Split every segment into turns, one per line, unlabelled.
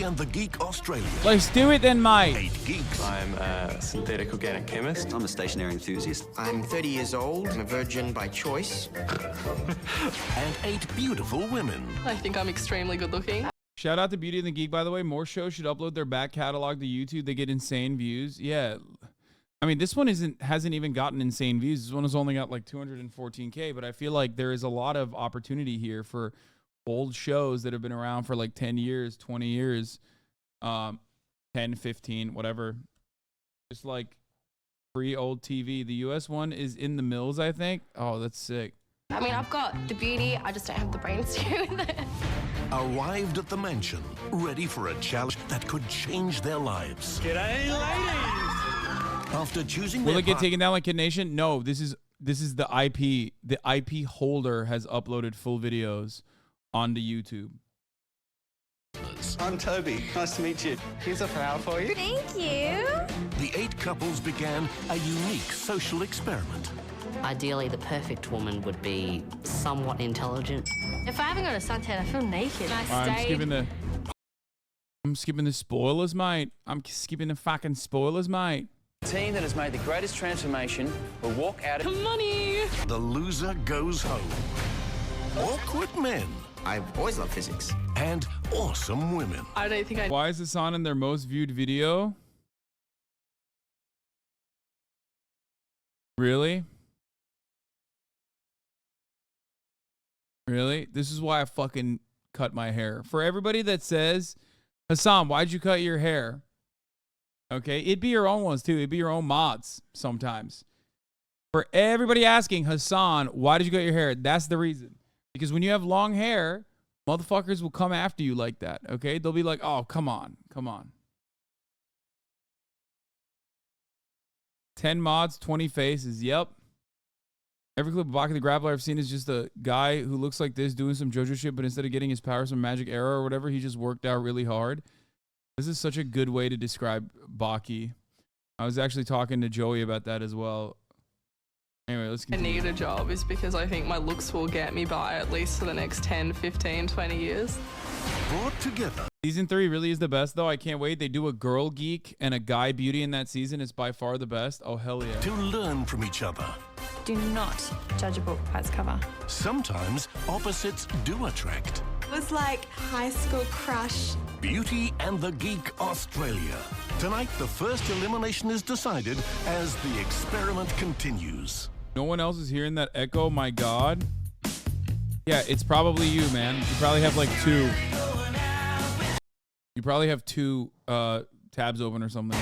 and the Geek Australia.
Let's do it then, mate.
8 geeks.
I'm a synthetic organic chemist.
I'm a stationary enthusiast.
I'm 30 years old. I'm a virgin by choice.
And 8 beautiful women.
I think I'm extremely good looking.
Shout out to Beauty and the Geek, by the way. More shows should upload their back catalog to YouTube. They get insane views. Yeah. I mean, this one hasn't even gotten insane views. This one has only got like 214K, but I feel like there is a lot of opportunity here for old shows that have been around for like 10 years, 20 years, 10, 15, whatever. Just like free old TV. The US one is in the mills, I think. Oh, that's sick.
I mean, I've got the beauty, I just don't have the brains to do with it.
Arrived at the mansion, ready for a challenge that could change their lives.
G'day, ladies!
After choosing
Will
their
it get taken down like Kid Nation? No, this is the IP. The IP holder has uploaded full videos onto YouTube.
I'm Toby. Nice to meet you. Here's a flower for you.
Thank you.
The 8 couples began a unique social experiment.
Ideally, the perfect woman would be somewhat intelligent.
If I haven't got a suntan, I feel naked.
I'm skipping the spoilers, mate. I'm skipping the fucking spoilers, mate.
The team that has made the greatest transformation will walk out of
Money!
The loser goes home. Awkward men
I've always loved physics.
and awesome women.
I don't think I...
Why is Hasan in their most viewed video? Really? Really? This is why I fucking cut my hair. For everybody that says, Hasan, why'd you cut your hair? Okay, it'd be your own ones too. It'd be your own mods sometimes. For everybody asking, Hasan, why did you cut your hair? That's the reason. Because when you have long hair, motherfuckers will come after you like that, okay? They'll be like, oh, come on, come on. 10 mods, 20 faces, yep. Every clip of Baki the Grappler I've seen is just a guy who looks like this doing some JoJo shit, but instead of getting his powers from magic arrow or whatever, he just worked out really hard. This is such a good way to describe Baki. I was actually talking to Joey about that as well. Anyway, let's continue.
I need a job is because I think my looks will get me by at least for the next 10, 15, 20 years.
Brought together.
Season 3 really is the best, though. I can't wait. They do a girl geek and a guy beauty in that season. It's by far the best. Oh, hell yeah.
To learn from each other.
Do not judge a book by its cover.
Sometimes opposites do attract.
It was like high school crush.
Beauty and the Geek Australia. Tonight, the first elimination is decided as the experiment continues.
No one else is hearing that echo? My God. Yeah, it's probably you, man. You probably have like 2. You probably have 2 tabs open or something.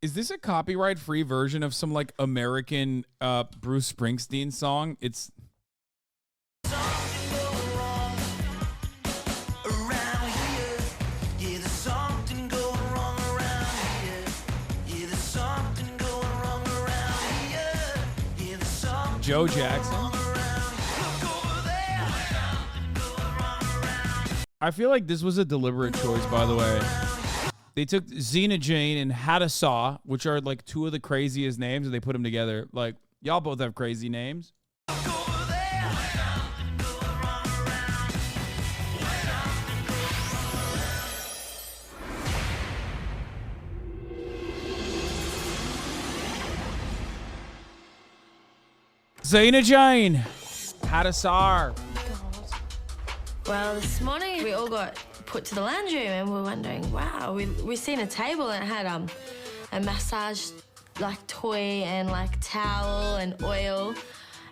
Is this a copyright-free version of some like American Bruce Springsteen song? It's Joe Jackson. I feel like this was a deliberate choice, by the way. They took Xena Jane and Hadassah, which are like 2 of the craziest names, and they put them together. Like, y'all both have crazy names. Xena Jane, Hadassah.
Well, this morning we all got put to the lounge room and we're wondering, wow, we seen a table and it had a massage like toy and like towel and oil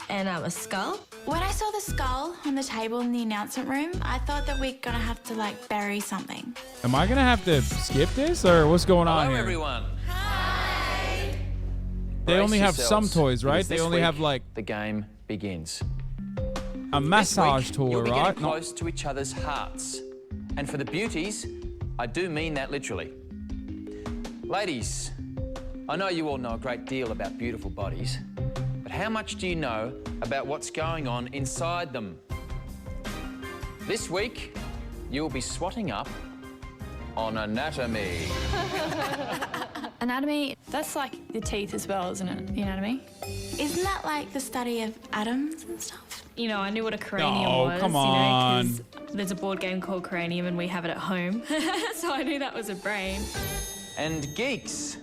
and a skull.
When I saw the skull on the table in the announcement room, I thought that we're gonna have to like bury something.
Am I gonna have to skip this or what's going on
Hello,
here?
everyone.
They
Brace
only have some
yourselves,
toys, right?
because
They
this
only
week,
have like
the game begins.
a massage
This week,
toy,
you'll be
right?
getting close to each other's hearts. And for the beauties, I do mean that literally. Ladies, I know you all know a great deal about beautiful bodies, but how much do you know about what's going on inside them? This week, you'll be swatting up on anatomy.
Anatomy That's like the teeth as well, isn't it? You know what I mean? Isn't that like the study of atoms and stuff?
You know, I knew what a cranium was.
Come on.
You know, 'cause there's a board game called Cranium and we have it at home. So I knew that was a brain.
And geeks,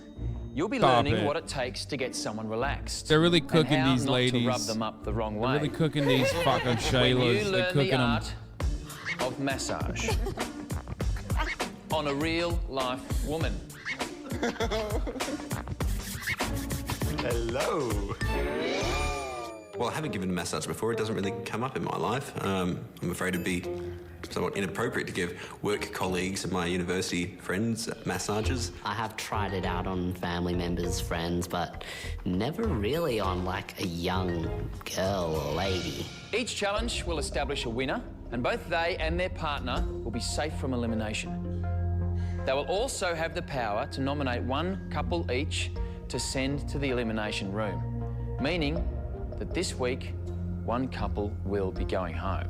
you'll be
Stop
learning
it.
what it takes to get someone relaxed.
They're really
and
cooking
how
these
not
ladies.
to rub them up the wrong way.
They're really cooking these fucking
When
Shaylas.
you
They're
learn
cooking
the
them.
art of massage on a real-life woman.
Hello. Well, I haven't given a massage before. It doesn't really come up in my life. I'm afraid it'd be somewhat inappropriate to give work colleagues and my university friends massages.
I have tried it out on family members, friends, but never really on like a young girl or lady.
Each challenge will establish a winner, and both they and their partner will be safe from elimination. They will also have the power to nominate one couple each to send to the elimination room, meaning that this week, one couple will be going home.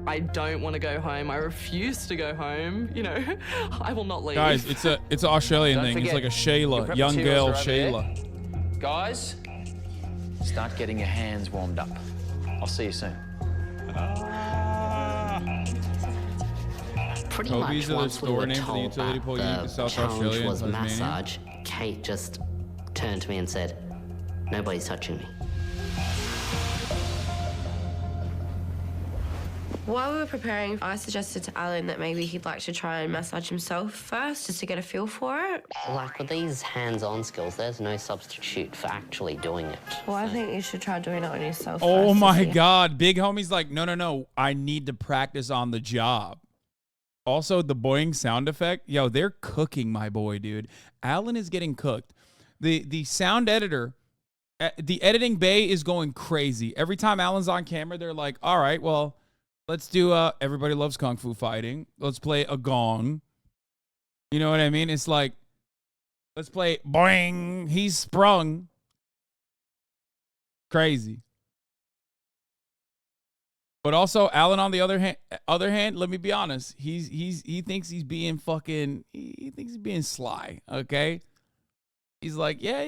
I don't want to go home. I refuse to go home. You know, I will not leave.
Guys, it's an Australian
Don't
thing. It's
forget,
like a Shayla,
your
young
prep
girl
materials are over
Shayla.
Guys, start getting your hands warmed up. I'll see you soon.
Pretty
Toby's
much
are the
once we
store
were
name for the
told
utility
that
pole unique to
the
South
challenge
Australia and
was
Tasmania.
massage, Kate just turned to me and said, "Nobody's touching me."
While we were preparing, I suggested to Alan that maybe he'd like to try and massage himself first, just to get a feel for it.
Like with these hands-on skills, there's no substitute for actually doing it.
Well, I think you should try doing it on yourself
Oh
first to
my
see.
God. Big homie's like, no. I need to practice on the job. Also, the boing sound effect. Yo, they're cooking my boy, dude. Alan is getting cooked. The sound editor, the editing bay is going crazy. Every time Alan's on camera, they're like, all right, well, let's do everybody loves Kung Fu fighting. Let's play a gong. You know what I mean? It's like, let's play boing. He's sprung. Crazy. But also, Alan, on the other hand, let me be honest. He thinks he's being fucking. He thinks he's being sly. Okay. He's like, yeah.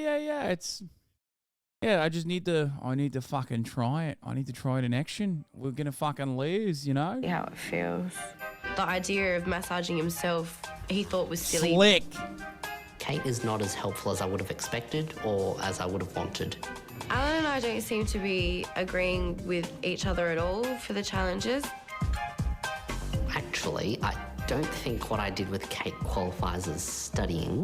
I just need to. I need to fucking try it. I need to try it in action. We're gonna fucking lose, you know.
How it feels. The idea of massaging himself, he thought was silly.
Slick.
Kate is not as helpful as I would have expected or as I would have wanted.
Alan and I don't seem to be agreeing with each other at all for the challenges.
Actually, I don't think what I did with Kate qualifies as studying.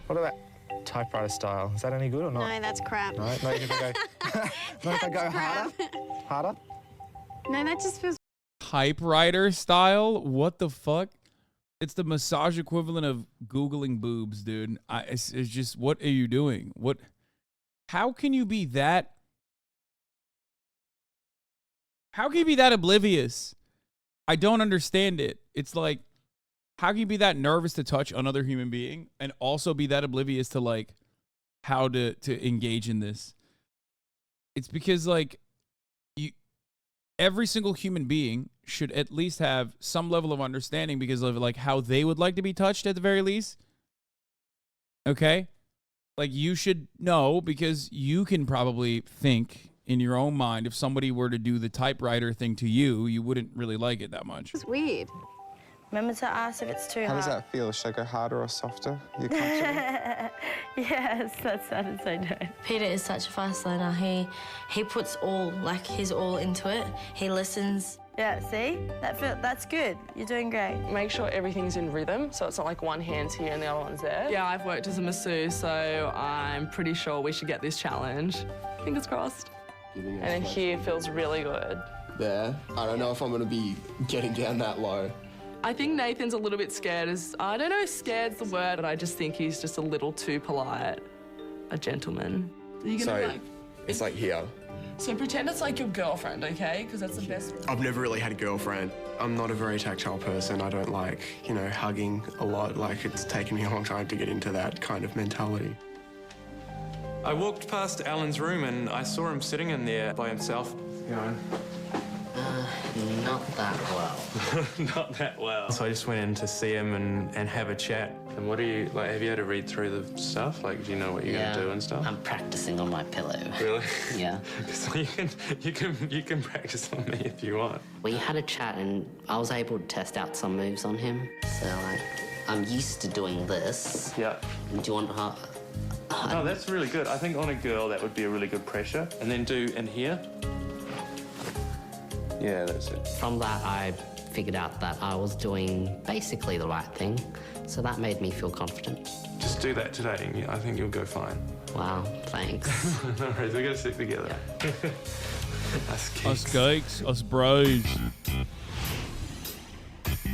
What about typewriter style? Is that any good or not?
No, that's crap.
No, not if I go, not if I go harder? Harder?
No, that just feels...
Typewriter style? What the fuck? It's the massage equivalent of Googling boobs, dude. It's just, what are you doing? How can you be that? How can you be that oblivious? I don't understand it. It's like, how can you be that nervous to touch another human being and also be that oblivious to like how to engage in this? It's because like every single human being should at least have some level of understanding because of like how they would like to be touched at the very least. Okay? Like you should know because you can probably think in your own mind if somebody were to do the typewriter thing to you, you wouldn't really like it that much.
It's weird.
Remember to ask if it's too hard.
How does that feel? Should I go harder or softer? You comfortable?
Yes, that sounded so nice. Peter is such a fast learner. He puts all, like, his all into it. He listens. Yeah, see? That's good. You're doing great.
Make sure everything's in rhythm, so it's not like one hand's here and the other one's there. Yeah, I've worked as a masseuse, so I'm pretty sure we should get this challenge. Fingers crossed. And then here feels really good.
There. I don't know if I'm going to be getting down that low.
I think Nathan's a little bit scared. I don't know if scared's the word, but I just think he's just a little too polite. A gentleman. Are you gonna
it's like here.
So pretend it's like your girlfriend, okay? Because that's the best.
I've never really had a girlfriend. I'm not a very tactile person. I don't like, hugging a lot. Like, it's taken me a long time to get into that kind of mentality.
I walked past Alan's room and I saw him sitting in there by himself.
Not Not that well.
Not that well. So I just went in to see him and have a chat. And what do you, like, have you had to read through the stuff? Like, do you know what you're going to do and stuff?
I'm practicing on my pillow.
Really?
Yeah.
So you can practice on me if you want.
We had a chat and I was able to test out some moves on him. So, like, I'm used to doing this.
Yeah.
And do you want her?
No, that's really good. I think on a girl, that would be a really good pressure. And then do in here. Yeah, that's it.
From that, I figured out that I was doing basically the right thing. So that made me feel confident.
Just do that today, and I think you'll go fine.
Wow, thanks.
No worries, we're going to stick together. Yeah.
Us geeks, us bros.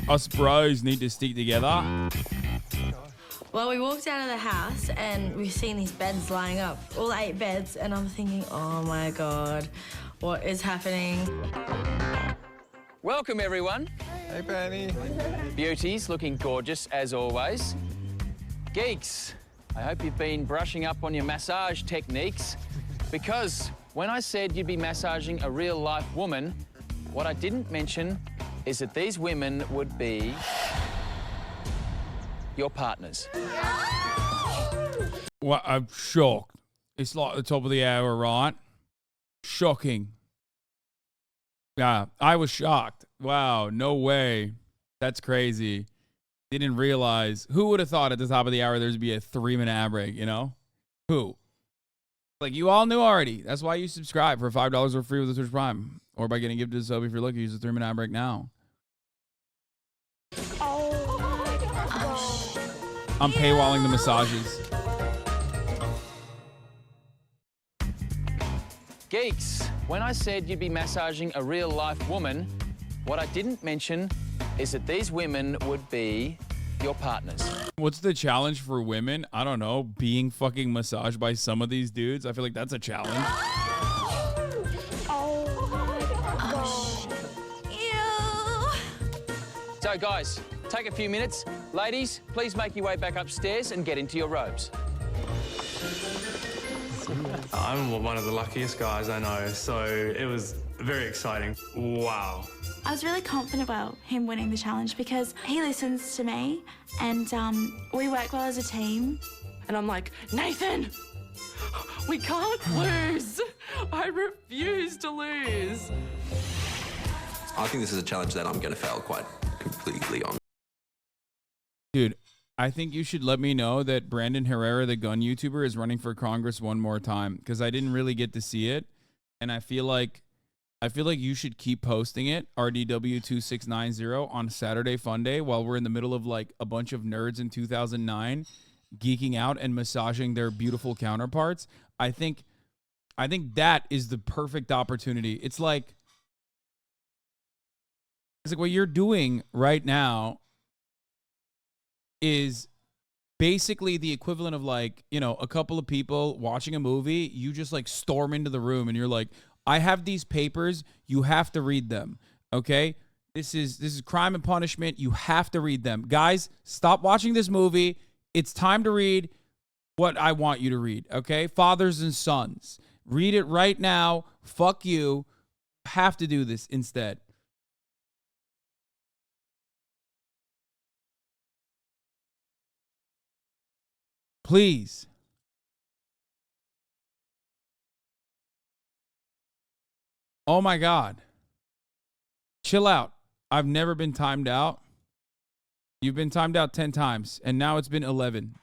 Us bros need to stick together.
Well, we walked out of the house and we've seen these beds lying up, all 8 beds, and I'm thinking, oh my God, what is happening?
Welcome, everyone.
Hey, Penny.
Beauties, looking gorgeous as always. Geeks, I hope you've been brushing up on your massage techniques, because when I said you'd be massaging a real-life woman, what I didn't mention is that these women would be your partners.
Well, I'm shocked. It's like the top of the hour, right? Shocking. Yeah, I was shocked. Wow, no way. That's crazy. Didn't realize. Who would have thought at the top of the hour there'd be a 3-minute ad break, you know? Who? Like, you all knew already. That's why you subscribe for $5 or free with the Twitch Prime. Or by getting gifted a sub if you're lucky, use the 3-minute ad break now. I'm paywalling the massages.
Geeks, when I said you'd be massaging a real-life woman, what I didn't mention is that these women would be your partners.
What's the challenge for women? I don't know. Being fucking massaged by some of these dudes. I feel like that's a challenge.
So, guys, take a few minutes. Ladies, please make your way back upstairs and get into your robes.
I'm one of the luckiest guys I know, so it was very exciting. Wow.
I was really confident about him winning the challenge because he listens to me and we work well as a team.
And I'm like, Nathan, we can't lose. I refuse to lose.
I think this is a challenge that I'm going to fail quite completely on.
Dude, I think you should let me know that Brandon Herrera, the gun YouTuber, is running for Congress one more time, because I didn't really get to see it, and I feel like you should keep posting it, RDW2690, on Saturday Fun Day while we're in the middle of like a bunch of nerds in 2009 geeking out and massaging their beautiful counterparts. I think that is the perfect opportunity. It's like what you're doing right now is basically the equivalent of, like, you know, a couple of people watching a movie. You just like storm into the room and you're like, I have these papers, you have to read them. Okay? This is Crime and Punishment. You have to read them. Guys, stop watching this movie. It's time to read what I want you to read. Okay? Fathers and Sons. Read it right now. Fuck you. Have to do this instead. Please. Oh my God. Chill out. I've never been timed out. You've been timed out 10 times, and now it's been 11.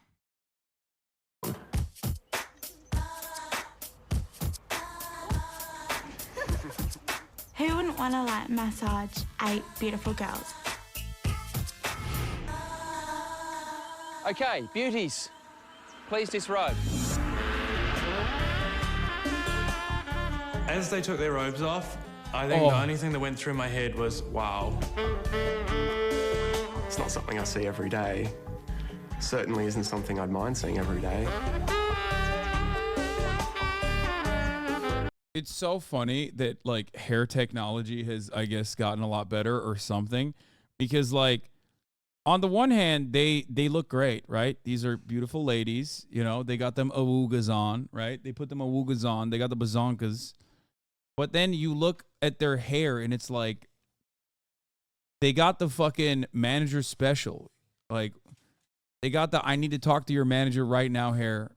Who wouldn't want to like massage 8 beautiful girls?
Okay, beauties, please disrobe.
As they took their robes off, I think the only thing that went through my head was, wow.
It's not something I see every day. Certainly isn't something I'd mind seeing every day.
It's so funny that like hair technology has, I guess, gotten a lot better or something, because like on the one hand, they look great, right? These are beautiful ladies, you know, they got them awoogas on, right? They put them awoogas on, they got the bazonkas. But then you look at their hair and it's like They got the fucking manager special. Like, they got the I need to talk to your manager right now hair.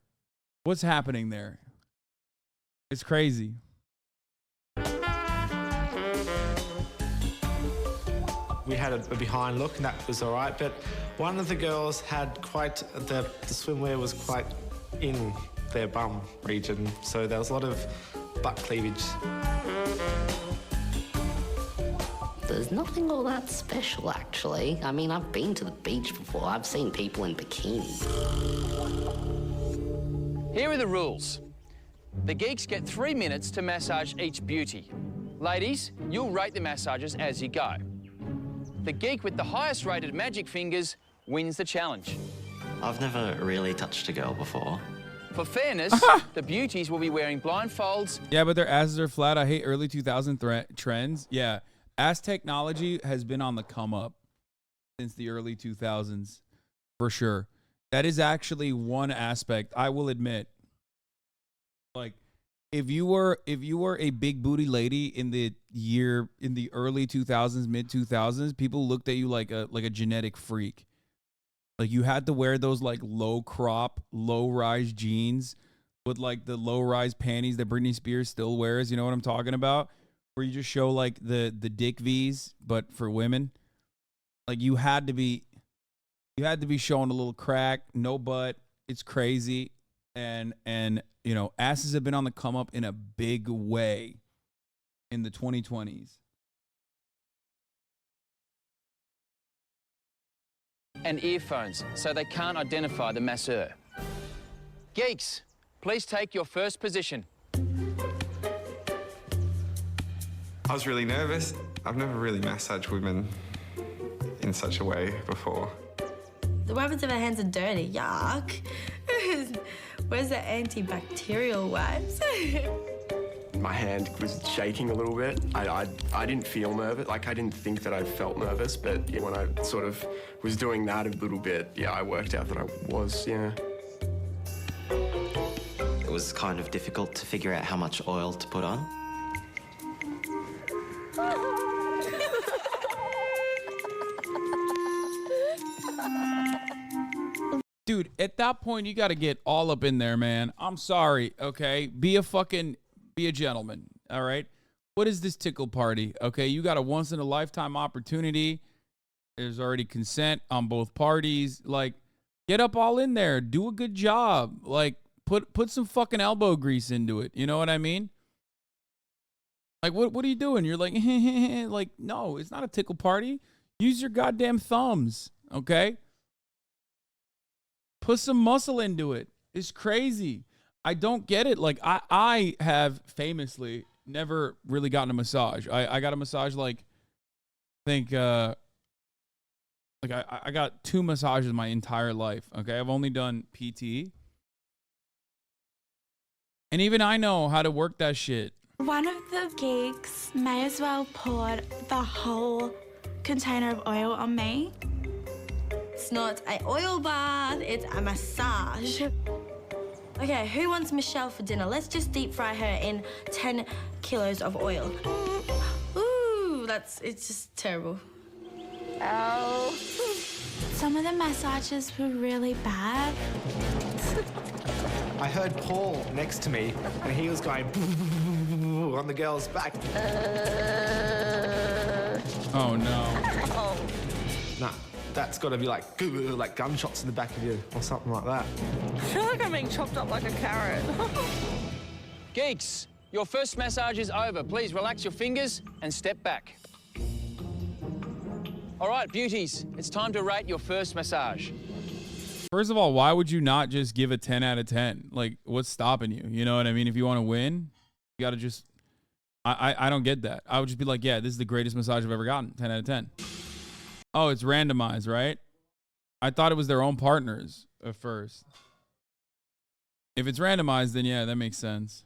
What's happening there? It's crazy.
We had a behind look, and that was all right, but one of the girls had quite, the swimwear was quite in their bum region, so there was a lot of butt cleavage.
There's nothing all that special, actually. I mean, I've been to the beach before. I've seen people in bikinis.
Here are the rules. The geeks get 3 minutes to massage each beauty. Ladies, you'll rate the massages as you go. The geek with the highest rated magic fingers wins the challenge.
I've never really touched a girl before.
For fairness, the beauties will be wearing blindfolds.
Yeah, but their asses are flat. I hate early 2000 trends. Yeah, ass technology has been on the come up since the early 2000s, for sure. That is actually one aspect I will admit. Like, if you were a big booty lady in the early 2000s, mid 2000s, people looked at you like a genetic freak. Like, you had to wear those like low crop, low rise jeans with like the low rise panties that Britney Spears still wears. You know what I'm talking about? Where you just show like the dick V's, but for women. Like, you had to be showing a little crack, no butt. It's crazy. And you know, asses have been on the come up in a big way in the 2020s.
And earphones, so they can't identify the masseur. Geeks, please take your first position.
I was really nervous. I've never really massaged women in such a way before.
The weapons of our hands are dirty. Yuck. Where's the antibacterial wipes?
My hand was shaking a little bit. I didn't feel nervous. Like, I didn't think that I felt nervous, but when I sort of was doing that a little bit, yeah, I worked out that I was, yeah.
It was kind of difficult to figure out how much oil to put on.
Dude, at that point, you got to get all up in there, man. I'm sorry, okay? Be a gentleman, all right? What is this tickle party, okay? You got a once-in-a-lifetime opportunity. There's already consent on both parties. Like, get up all in there. Do a good job. Like, put some fucking elbow grease into it. You know what I mean? Like, what are you doing? You're like, like, no, it's not a tickle party. Use your goddamn thumbs, okay? Put some muscle into it. It's crazy. I don't get it. Like, I have famously never really gotten a massage. I got a massage, like, I think, I got 2 massages my entire life. Okay. I've only done PT. And even I know how to work that shit.
One of the geeks may as well pour the whole container of oil on me.
It's not an oil bath, it's a massage. Okay, who wants Michelle for dinner? Let's just deep fry her in 10 kilos of oil. Ooh, it's just terrible. Ow.
Some of the massages were really bad.
I heard Paul next to me, and he was going on the girl's back.
Oh, no.
Nah, that's got to be like gunshots in the back of you or something like that.
I feel like I'm being chopped up like a carrot.
Geeks, your first massage is over. Please relax your fingers and step back. All right, beauties, it's time to rate your first massage.
First of all, why would you not just give a 10 out of 10? Like, what's stopping you? You know what I mean? If you want to win, you got to just... I don't get that. I would just be like, yeah, this is the greatest massage I've ever gotten. 10 out of 10. Oh, it's randomized, right? I thought it was their own partners at first. If it's randomized, then yeah, that makes sense.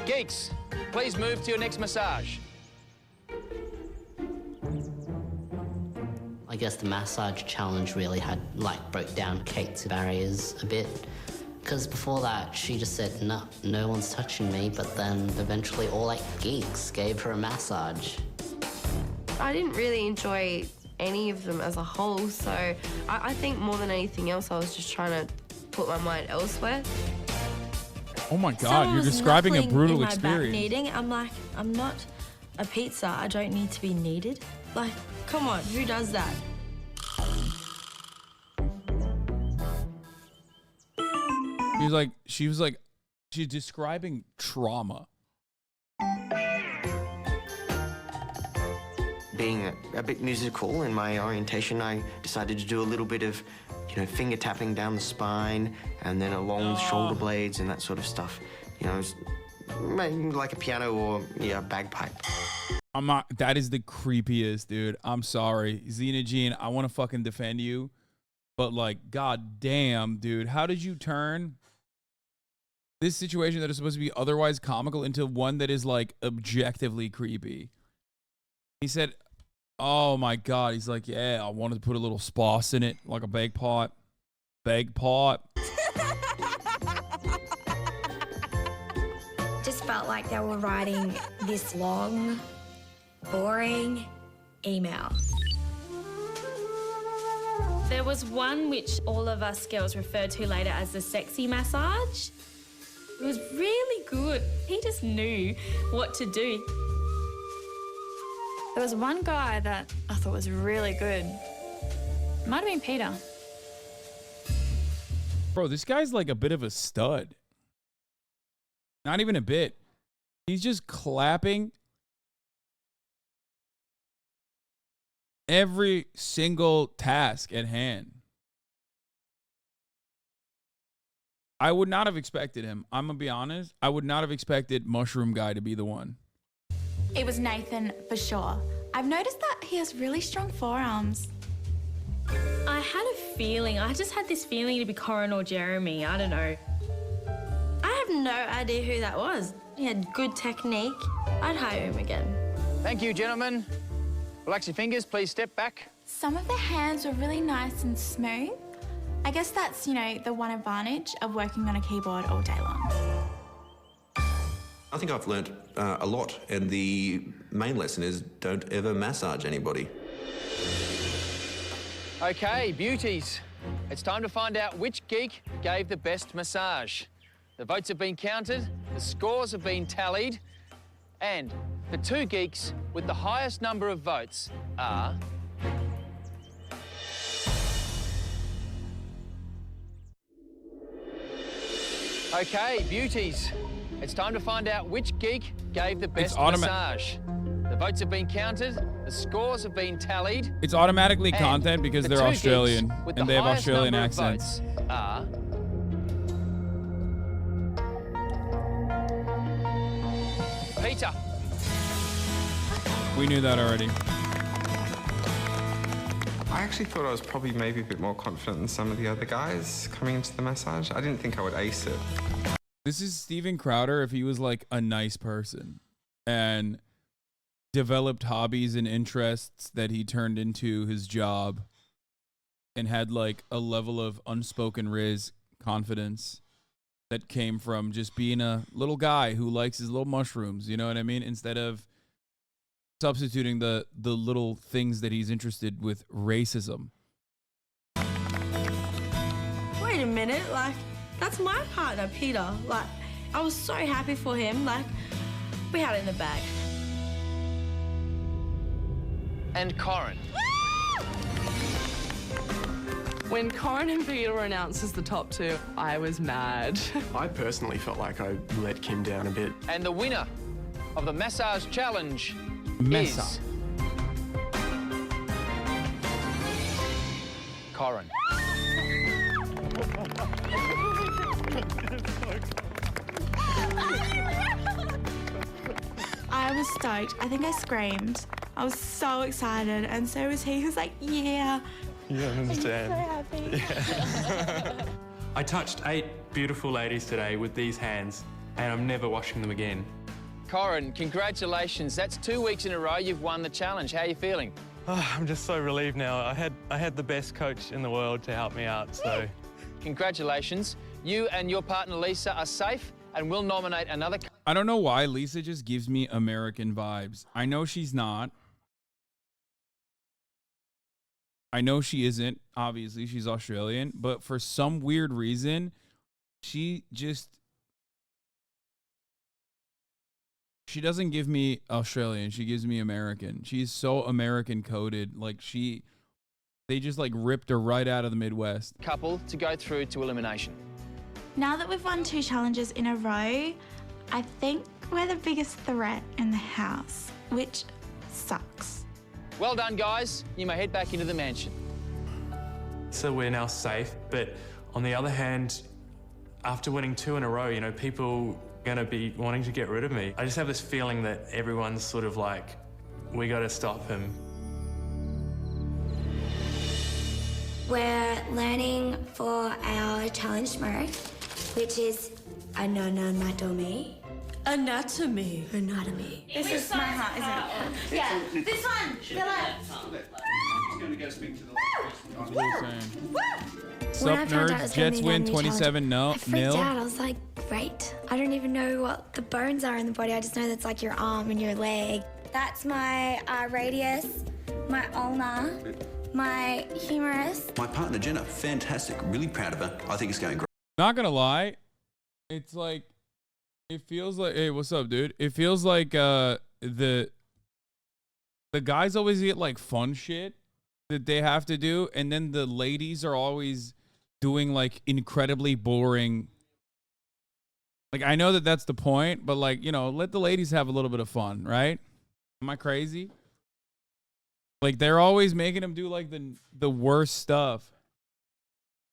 Geeks, please move to your next massage.
I guess the massage challenge really broke down Kate's barriers a bit. Because before that, she just said, no, no one's touching me, but then eventually all 8 geeks gave her a massage.
I didn't really enjoy any of them as a whole, so I think more than anything else, I was just trying to put my mind elsewhere.
Oh my God,
Someone
you're
was
describing a
knuckling
brutal
in my back
experience.
kneading. I'm like, I'm not a pizza. I don't need to be kneaded. Like, come on, who does that?
She was like, she's describing trauma.
Being a bit musical in my orientation, I decided to do a little bit of, finger tapping down the spine and then along the shoulder blades and that sort of stuff. Like a piano or, bagpipe.
I'm not, that is the creepiest, dude. I'm sorry. Xena Jean, I want to fucking defend you. But like, god damn, dude, how did you turn this situation that is supposed to be otherwise comical into one that is like objectively creepy? He said, oh my God. He's like, yeah, I wanted to put a little spice in it, like a bagpipe. Bagpipe.
Just felt like they were writing this long, boring email.
There was one which all of us girls referred to later as the sexy massage. It was really good. He just knew what to do.
There was one guy that I thought was really good. Might have been Peter.
Bro, this guy's like a bit of a stud. Not even a bit. He's just clapping every single task at hand. I would not have expected him. I'm going to be honest. I would not have expected Mushroom Guy to be the one.
It was Nathan for sure. I've noticed that he has really strong forearms.
I had a feeling. I just had this feeling to be Corin or Jeremy. I don't know.
I have no idea who that was. He had good technique. I'd hire him again.
Thank you, gentlemen. Relax your fingers, please step back.
Some of the hands were really nice and smooth. I guess that's, the one advantage of working on a keyboard all day long.
I think I've learnt a lot, and the main lesson is don't ever massage anybody.
Okay, beauties. It's time to find out which geek gave the best massage. The votes have been counted, the scores have been tallied, and the 2 geeks with the highest number of votes are... Okay, beauties. It's time to find out which geek gave the best massage. The votes have been counted, the scores have been tallied.
It's automatically content because they're Australian and they have Australian accents.
Are Peter.
We knew that already.
I actually thought I was probably maybe a bit more confident than some of the other guys coming into the massage. I didn't think I would ace it.
This is Steven Crowder if he was like a nice person and developed hobbies and interests that he turned into his job and had like a level of unspoken riz confidence that came from just being a little guy who likes his little mushrooms, you know what I mean? Instead of substituting the little things that he's interested with racism.
Wait a minute, like, that's my partner, Peter. Like, I was so happy for him. Like, we had it in the bag.
And Corin.
When Corin and Peter were announced as the top 2, I was mad.
I personally felt like I let Kim down a bit.
And the winner of the massage challenge is... Corin.
I was stoked. I think I screamed. I was so excited, and so was he. He was like, yeah.
You don't understand.
I'm so happy.
I touched 8 beautiful ladies today with these hands, and I'm never washing them again.
Corin, congratulations. That's 2 weeks in a row you've won the challenge. How are you feeling?
Oh, I'm just so relieved now. I had the best coach in the world to help me out, so
Congratulations. You and your partner Lisa are safe, and we'll nominate another.
I don't know why Lisa just gives me American vibes. I know she's not. I know she isn't. Obviously, she's Australian. But for some weird reason, she doesn't give me Australian. She gives me American. She's so American coded. Like they just like ripped her right out of the Midwest.
Couple to go through to elimination.
Now that we've won 2 challenges in a row, I think we're the biggest threat in the house, which sucks.
Well done, guys. You may head back into the mansion.
So we're now safe, but on the other hand, after winning 2 in a row, you know, people are going to be wanting to get rid of me. I just have this feeling that everyone's sort of like, we got to stop him.
We're learning for our challenge tomorrow, which is anatomy. Anatomy.
This is my heart, isn't it? Yeah, this one. The left.
He's going to go speak to the
When I
Sup,
found out it
nerds?
was gonna
Jets
be
win
an anatomy
27
challenge, I freaked
0.
out. I was like, great. I don't even know what the bones are in the body. I just know that's like your arm and your leg. That's my radius, my ulna, my humerus.
My partner Jenna, fantastic. Really proud of her. I think it's going great.
Not gonna lie, it's like it feels like, hey, what's up, dude? It feels like the guys always get like fun shit that they have to do, and then the ladies are always doing like incredibly boring. Like, I know that that's the point, but like, you know, let the ladies have a little bit of fun, right? Am I crazy? Like, they're always making them do like the worst stuff.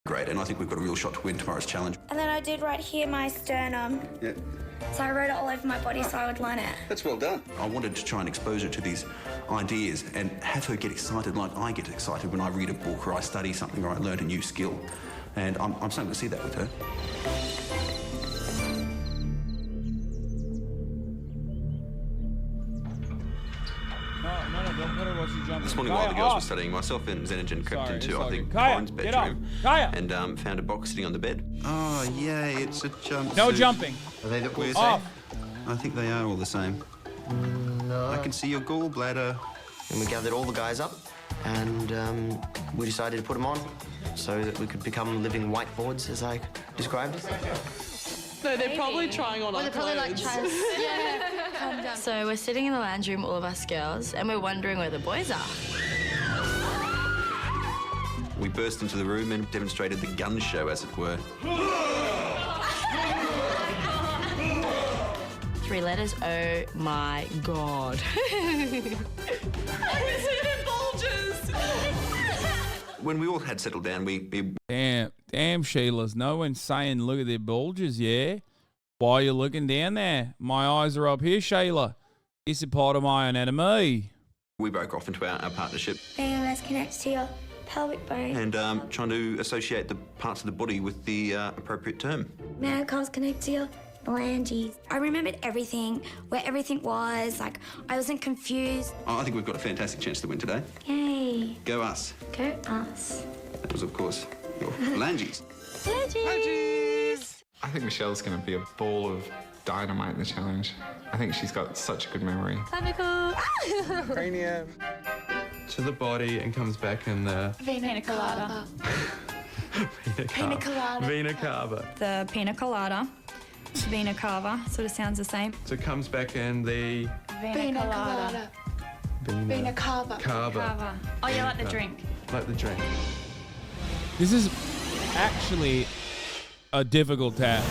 Great, and I think we've got a real shot to win tomorrow's challenge.
And then I did right here my sternum.
Yeah.
So I wrote it all over my body so I would learn it.
That's well done. I wanted to try and expose her to these ideas and have her get excited like I get excited when I read a book or I study something or I learn a new skill. And I'm starting to see that with her.
No, don't put her while she's jumping.
This morning while the girls were studying, myself and Xenogen crept into, I think, Colin's bedroom and found a box sitting on the bed. Oh, yay, it's a jumpsuit.
No jumping.
Are they the
off?
I think they are all the same. No. I can see your gallbladder.
And we gathered all the guys up and we decided to put them on so that we could become living whiteboards, as I described.
No, they're probably trying on our
they're probably like
clothes.
trying to... Yeah, calm down. So we're sitting in the lounge room, all of us girls, and we're wondering where the boys are.
We burst into the room and demonstrated the gun show, as it were.
3 letters, oh my God.
When we all had settled down, we
Damn, Shayla's no one's saying, look at their bulges, yeah? Why are you looking down there? My eyes are up here, Shayla. It's a part of my anatomy.
We broke off into our partnership
Let's connect to your pelvic bone.
and trying to associate the parts of the body with the appropriate term.
Manacles connect to your phalanges. I remembered everything, where everything was. Like, I wasn't confused.
I think we've got a fantastic chance to win today.
Yay.
Go us.
Go us.
That was, of course, your phalanges.
Phalanges.
I think Michelle's going to be a ball of dynamite in the challenge. I think she's got such a good memory.
Clavicle.
Cranium. To the body and comes back in the...
Vena colada.
Vena
colada.
Vena cava.
The pina colada. Vena cava. Sort of sounds the same.
So it comes back in the...
Vena colada. Vena cava.
Cava.
Oh, yeah, like the drink.
Like the drink.
This is actually a difficult task.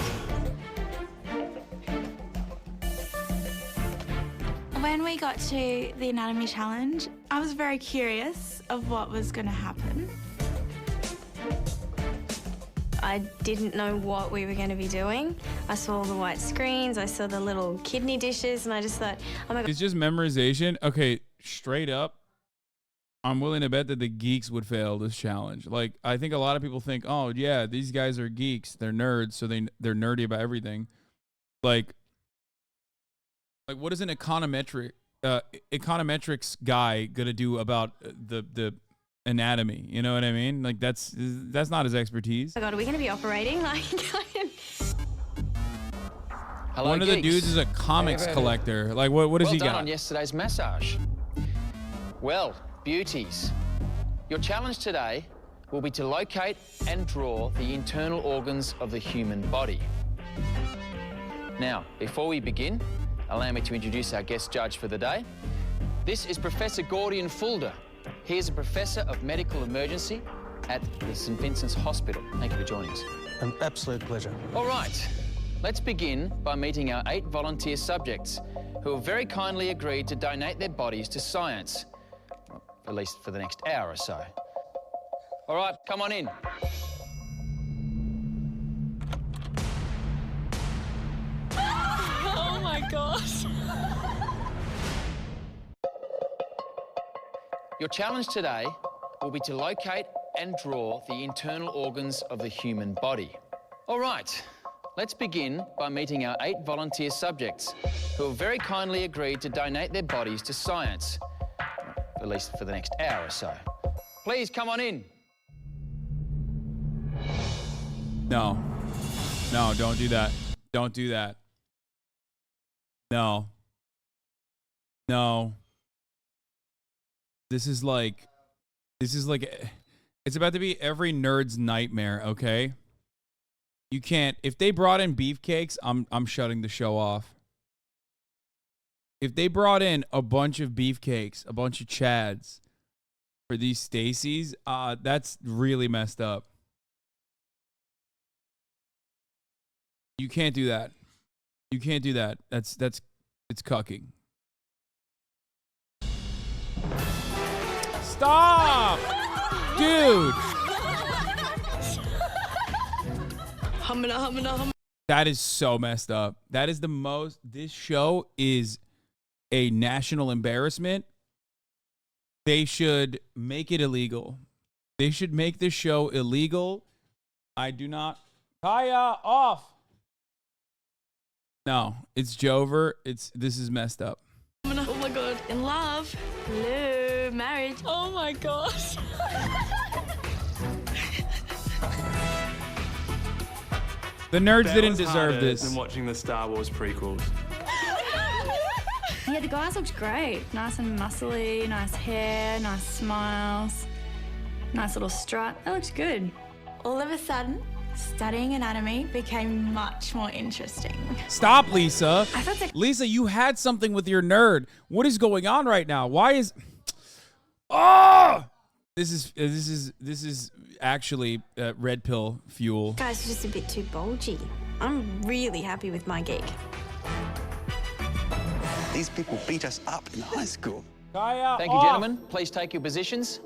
When we got to the anatomy challenge, I was very curious of what was going to happen.
I didn't know what we were going to be doing. I saw all the white screens, I saw the little kidney dishes, and I just thought, oh my God.
It's just memorization. Okay, straight up, I'm willing to bet that the geeks would fail this challenge. Like, I think a lot of people think, oh, yeah, these guys are geeks. They're nerds, so they're nerdy about everything. Like what is an econometrics guy going to do about the anatomy. You know what I mean? Like that's not his expertise.
Oh God, are we going to be operating? Like,
Hello,
One of the
geeks.
dudes is a comics collector. Like what does
Well
he
done
got?
on yesterday's massage. Well, beauties, your challenge today will be to locate and draw the internal organs of the human body. Now, before we begin, allow me to introduce our guest judge for the day. This is Professor Gordian Fulda. He is a professor of medical emergency at the St. Vincent's Hospital. Thank you for joining us.
An absolute pleasure.
All right, let's begin by meeting our 8 volunteer subjects who have very kindly agreed to donate their bodies to science, well, at least for the next hour or so. All right, come on in.
Oh my gosh.
Your challenge today will be to locate and draw the internal organs of the human body. All right, let's begin by meeting our 8 volunteer subjects who have very kindly agreed to donate their bodies to science, at least for the next hour or so. Please come on in.
No, don't do that. Don't do that. No. This is like, it's about to be every nerd's nightmare, okay? You can't, if they brought in beefcakes, I'm shutting the show off. If they brought in a bunch of beefcakes, a bunch of Chads for these Stacy's, that's really messed up. You can't do that. You can't do that. It's cucking. Stop! Dude! That is so messed up. That is the most, this show is a national embarrassment. They should make it illegal. They should make this show illegal. I do not. Kaya, off! No, it's Jover. This is messed up.
Oh my God, in love.
hello, marriage.
Oh my gosh.
The nerds
That
didn't
was
deserve
harder
this.
than watching the Star Wars prequels.
Yeah, the guys looked great. Nice and muscly, nice hair, nice smiles, nice little strut. That looks good.
All of a sudden, studying anatomy became much more interesting.
Stop, Lisa.
I felt like
Lisa, you had something with your nerd. What is going on right now? Why is? Oh! This is actually red pill fuel.
Guys are just a bit too bulgy. I'm really happy with my geek.
These people beat us up in high school.
Kaya,
Thank you, gentlemen. Please take your positions.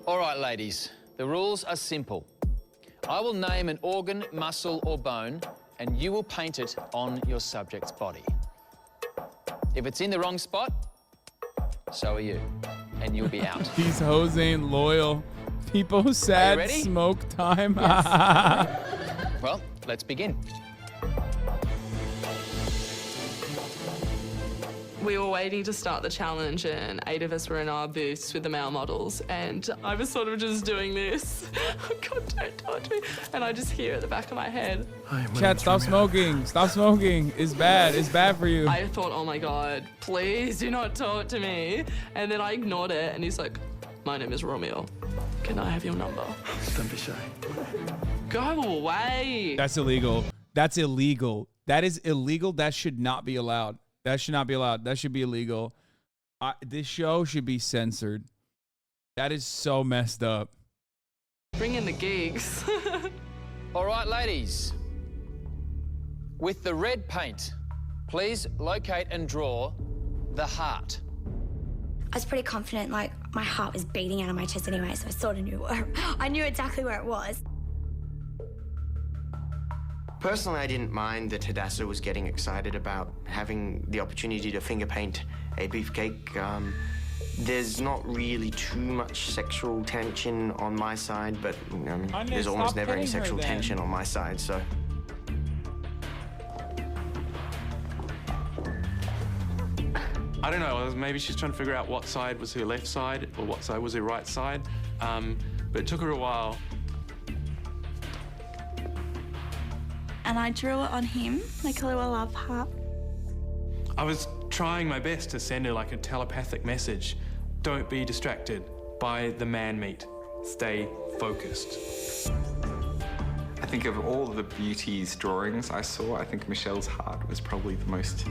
All right, ladies, the rules are simple. I will name an organ, muscle, or bone, and you will paint it on your subject's body. If it's in the wrong spot, so are you, and you'll be out.
These hoes ain't loyal. People sad
ready?
smoke time.
Well, let's begin.
We were waiting to start the challenge and 8 of us were in our booths with the male models and I was sort of just doing this. Oh God, don't touch me. And I just hear at the back of my head.
Chat, stop smoking. Stop smoking. It's bad. It's bad for you.
I thought, oh my God, please do not talk to me. And then I ignored it and he's like, my name is Romeo. Can I have your number?
Don't be shy.
Go away.
That's illegal. That's illegal. That is illegal. That should not be allowed. That should not be allowed. That should be illegal. This show should be censored. That is so messed up.
Bring in the geeks.
All right, ladies. With the red paint, please locate and draw the heart.
I was pretty confident, like my heart was beating out of my chest anyway, so I sort of knew I knew exactly where it was.
Personally, I didn't mind that Hadassah was getting excited about having the opportunity to finger paint a beefcake. There's not really too much sexual tension on my side, but there's almost never any sexual tension on my side, so.
I don't know, maybe she's trying to figure out what side was her left side or what side was her right side. But it took her a while.
And I drew it on him, like a little love heart.
I was trying my best to send her like a telepathic message. Don't be distracted by the man meat. Stay focused.
I think of all the beauties drawings I saw, I think Michelle's heart was probably the most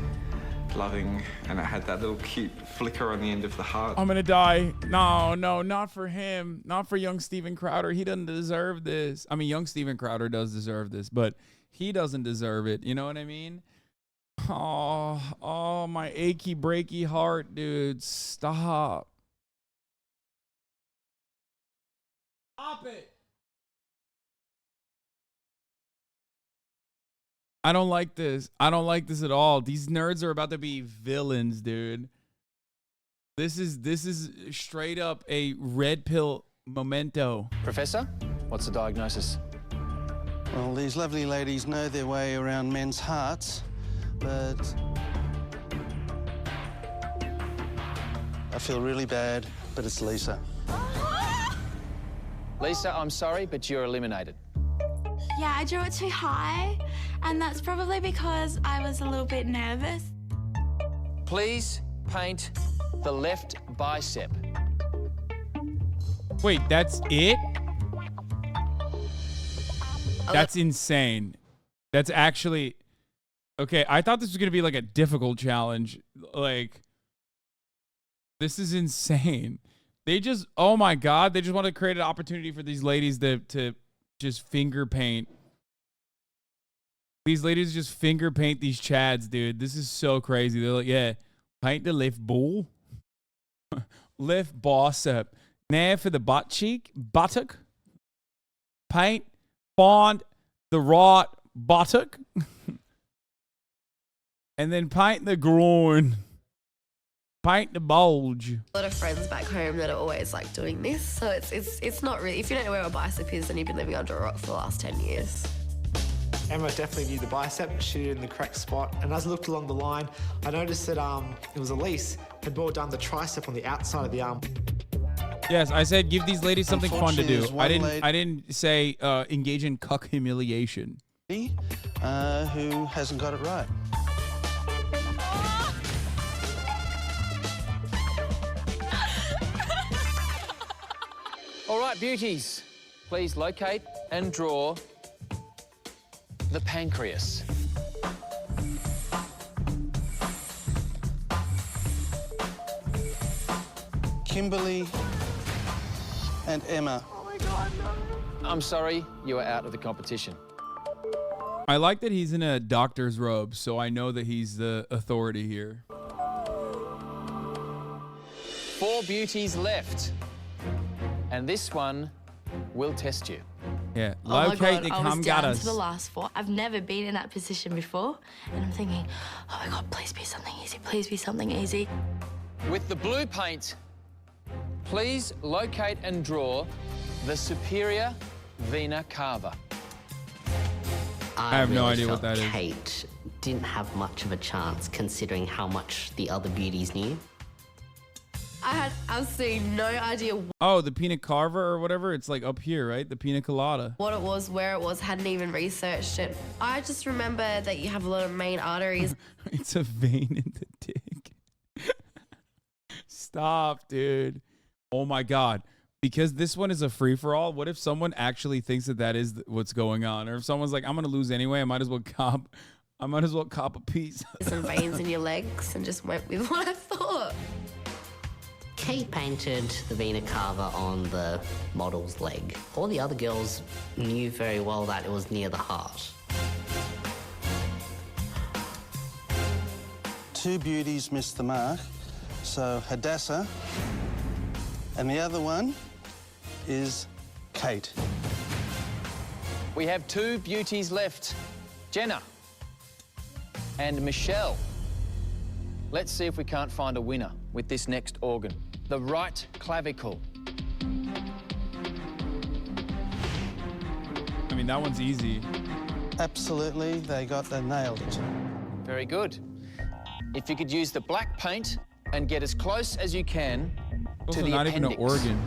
loving, and it had that little cute flicker on the end of the heart.
I'm gonna die. No, not for him. Not for young Steven Crowder. He doesn't deserve this. I mean, young Steven Crowder does deserve this, but he doesn't deserve it. You know what I mean? Oh, my achy breaky heart, dude. Stop. Stop it. I don't like this. I don't like this at all. These nerds are about to be villains, dude. This is straight up a red pill memento.
Professor, what's the diagnosis?
Well, these lovely ladies know their way around men's hearts, but I feel really bad, but it's Lisa.
Lisa, I'm sorry, but you're eliminated.
Yeah, I drew it too high, and that's probably because I was a little bit nervous.
Please paint the left bicep.
Wait, that's it? That's insane. That's actually... Okay, I thought this was going to be like a difficult challenge. Like, this is insane. They just... Oh my God, they just want to create an opportunity for these ladies to just finger paint. These ladies just finger paint these chads, dude. This is so crazy. They're like, yeah, paint the left ball. Left bicep. Now for the buttock. Paint, find the right buttock. And then paint the groin. Paint the bulge.
A lot of friends back home that are always like doing this, so it's not really. If you don't know where a bicep is, then you've been living under a rock for the last 10 years.
Emma definitely knew the bicep. She did it in the correct spot. And as I looked along the line, I noticed that it was Elise had more done the tricep on the outside of the arm.
Yes, I said give these ladies something fun to do. I didn't say engage in cuck humiliation.
Who hasn't got it right?
All right, beauties, please locate and draw the pancreas.
Kimberly and Emma.
Oh my God, no. I'm sorry, you are out of the competition.
I like that he's in a doctor's robe, so I know that he's the authority here.
4 beauties left. And this one will test you.
Yeah,
locate the cum gutters. I was down to the last 4. I've never been in that position before, and I'm thinking, oh my God, please be something easy. Please be something easy.
With the blue paint, please locate and draw the superior vena cava.
I have no idea what that is.
Kate didn't have much of a chance considering how much the other beauties knew.
I had absolutely no idea
Oh, the pina carva or whatever. It's like up here, right? The pina colada.
what it was, where it was, hadn't even researched it. I just remember that you have a lot of main arteries.
It's a vein in the dick. Stop, dude. Oh my God. Because this one is a free-for-all, what if someone actually thinks that is what's going on? Or if someone's like, I'm going to lose anyway, I might as well cop a piece.
Some veins in your legs and just went with what I thought.
Kate painted the vena cava on the model's leg. All the other girls knew very well that it was near the heart.
2 beauties missed the mark, so Hadassah, and the other one is Kate.
We have 2 beauties left. Jenna and Michelle. Let's see if we can't find a winner with this next organ. The right clavicle.
I mean, that one's easy.
Absolutely, they nailed it.
Very good. If you could use the black paint and get as close as you can to
Also
the
not even an
appendix.
organ.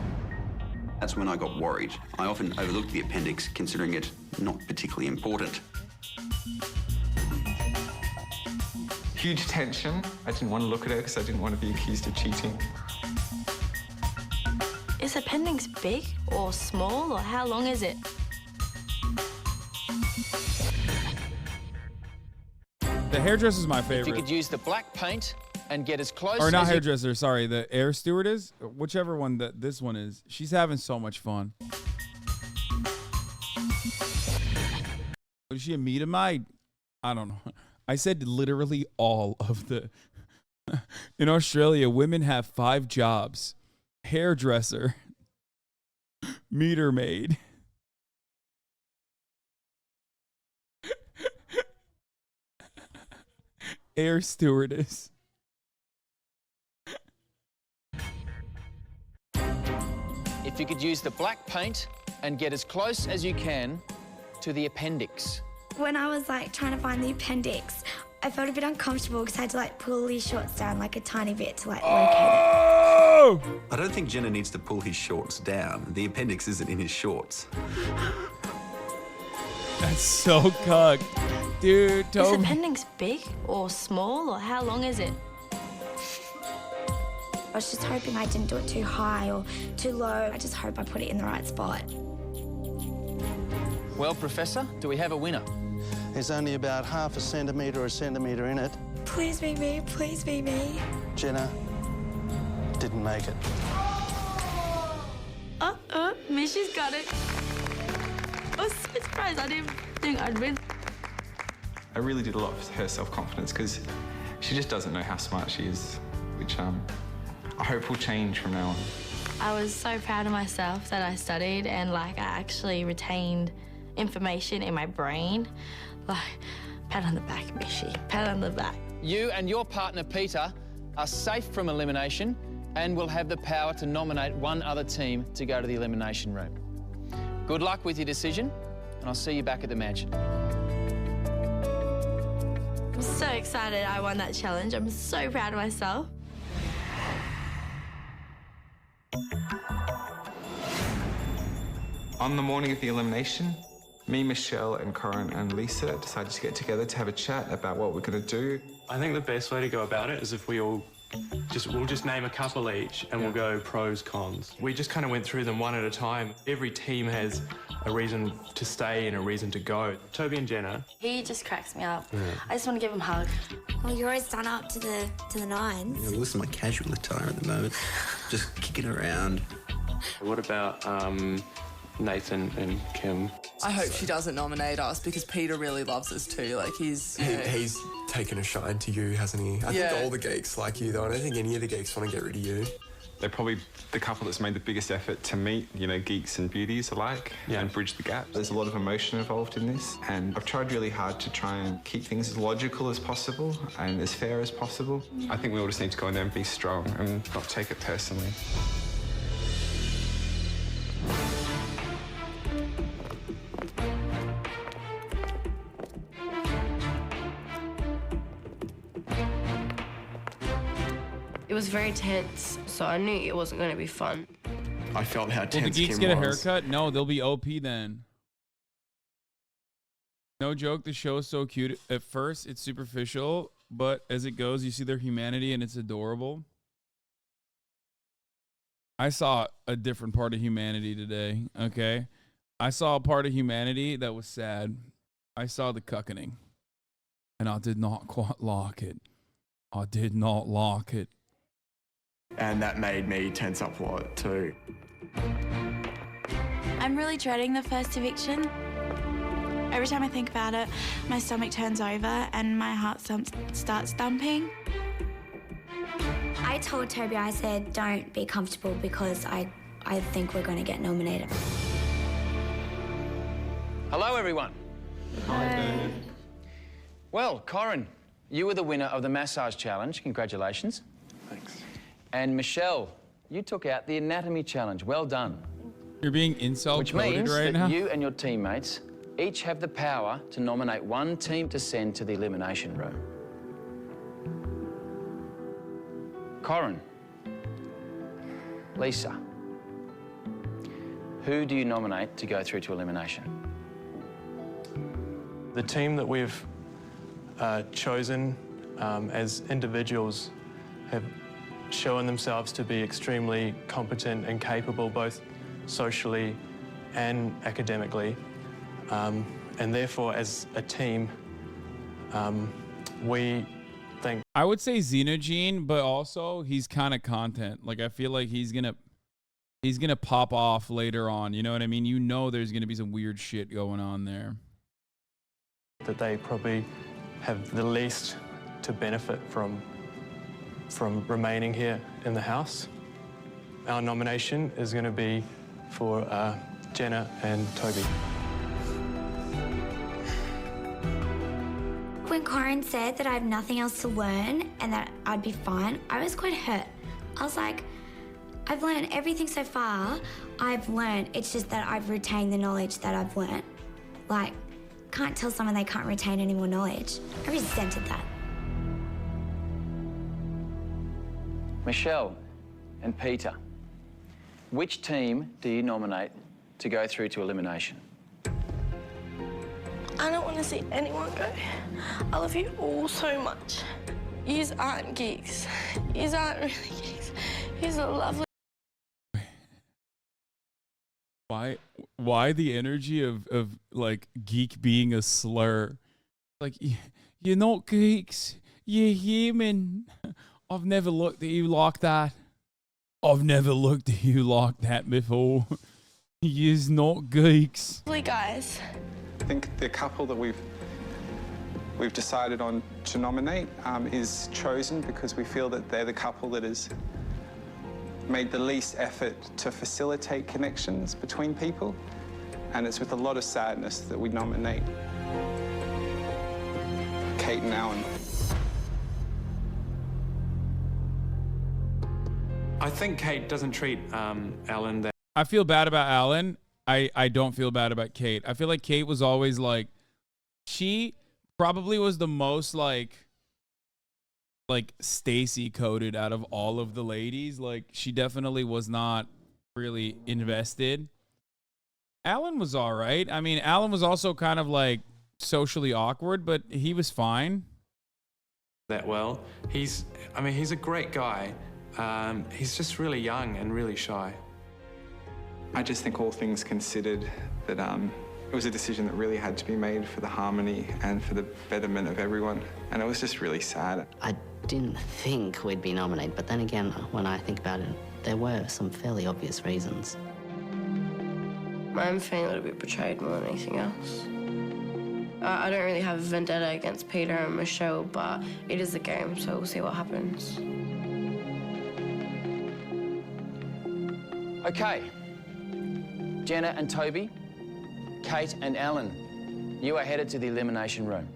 That's when I got worried. I often overlooked the appendix, considering it not particularly important.
Huge tension. I didn't want to look at her because I didn't want to be accused of cheating.
Is appendix big or small, or how long is it?
The hairdresser's my
If you
favorite.
could use the black paint and get as close
Or not
as you
hairdresser, sorry, the air stewardess, whichever one that this one is. She's having so much fun. Is she a meter maid? I don't know. I said literally all of the. In Australia, women have 5 jobs: hairdresser, meter maid, air stewardess.
If you could use the black paint and get as close as you can to the appendix.
When I was like trying to find the appendix, I felt a bit uncomfortable because I had to like pull his shorts down like a tiny bit to like locate
Oh!
I don't think Jenna needs to pull his shorts down. The appendix isn't in his shorts.
That's so cucked. Dude,
Is
Toby.
appendix big or small, or how long is it?
I was just hoping I didn't do it too high or too low. I just hope I put it in the right spot.
Well, Professor, do we have a winner?
There's only about half a centimetre or a centimetre in it.
Please be me, please be me.
Jenna didn't make it.
Mishy's got it. I was so surprised. I didn't think I'd win.
I really did a lot for her self-confidence because she just doesn't know how smart she is, which I hope will change from now on.
I was so proud of myself that I studied and like I actually retained information in my brain. Like, pat on the back, Mishy, pat on the back.
You and your partner, Peter, are safe from elimination and will have the power to nominate one other team to go to the elimination room. Good luck with your decision, and I'll see you back at the mansion.
I'm so excited I won that challenge. I'm so proud of myself.
On the morning of the elimination, me, Michelle, and Corin and Lisa decided to get together to have a chat about what we're going to do.
I think the best way to go about it is if we'll just name a couple each and we'll go pros, cons. We just kind of went through them one at a time. Every team has a reason to stay and a reason to go. Toby and Jenna.
He just cracks me up.
Yeah.
I just want to give him a hug.
Well, you're always done up to the nines.
Yeah, well, this is my casual attire at the moment. Just kicking around.
What about Nathan and Kim?
I hope she doesn't nominate us because Peter really loves us too. Like he's, you know,
He's taken a shine to you, hasn't he? I
Yeah.
think all the geeks like you, though. I don't think any of the geeks want to get rid of you.
They're probably the couple that's made the biggest effort to meet, you know, geeks and beauties alike and bridge the gap. There's a lot of emotion involved in this, and I've tried really hard to try and keep things as logical as possible and as fair as possible. I think we all just need to go in there and be strong and not take it personally.
It was very tense, so I knew it wasn't going to be fun.
I felt how
Will the
tense
geeks
Kim
get a
was.
haircut? No, they'll be OP then. No joke, the show is so cute. At first, it's superficial, but as it goes, you see their humanity and it's adorable. I saw a different part of humanity today, okay? I saw a part of humanity that was sad. I saw the cuckening, and I did not quite like it. I did not like it.
And that made me tense up a lot too.
I'm really dreading the first eviction. Every time I think about it, my stomach turns over and my heart starts thumping.
I told Toby, I said, don't be comfortable because I think we're going to get nominated.
Hello, everyone.
Hi.
Well, Corin, you were the winner of the massage challenge. Congratulations.
Thanks.
And Michelle, you took out the anatomy challenge. Well done.
You're being insult
Which
coded
means
right
that
now.
you and your teammates each have the power to nominate one team to send to the elimination room. Corin, Lisa, who do you nominate to go through to elimination?
The team that we've chosen as individuals have shown themselves to be extremely competent and capable, both socially and academically. And therefore, as a team, we think...
I would say Xenogene, but also he's kind of content. Like, I feel like he's gonna pop off later on. You know what I mean? You know there's gonna be some weird shit going on there.
That they probably have the least to benefit from remaining here in the house. Our nomination is going to be for Jenna and Toby.
When Corin said that I have nothing else to learn and that I'd be fine, I was quite hurt. I was like, I've learned everything so far. I've learned. It's just that I've retained the knowledge that I've learned. Like, can't tell someone they can't retain any more knowledge. I resented that.
Michelle and Peter, which team do you nominate to go through to elimination?
I don't want to see anyone go. I love you all so much. Yous aren't geeks. Yous aren't really geeks. Yous are lovely.
Why the energy of like geek being a slur? Like, you're not geeks, you're human. I've never looked at you like that. I've never looked at you like that before. You're not geeks.
Lovely guys.
I think the couple that we've decided on to nominate is chosen because we feel that they're the couple that has made the least effort to facilitate connections between people, and it's with a lot of sadness that we nominate Kate and Alan.
I think Kate doesn't treat Alan that...
I feel bad about Alan. I don't feel bad about Kate. I feel like Kate was always like, she probably was the most like Stacy coded out of all of the ladies. Like, she definitely was not really invested. Alan was all right. I mean, Alan was also kind of like socially awkward, but he was fine.
That well. He's a great guy. He's just really young and really shy.
I just think all things considered that it was a decision that really had to be made for the harmony and for the betterment of everyone. And it was just really sad.
I didn't think we'd be nominated, but then again, when I think about it, there were some fairly obvious reasons.
I'm feeling a little bit betrayed more than anything else. I don't really have a vendetta against Peter and Michelle, but it is a game, so we'll see what happens.
Okay. Jenna and Toby, Kate and Alan, you are headed to the elimination room.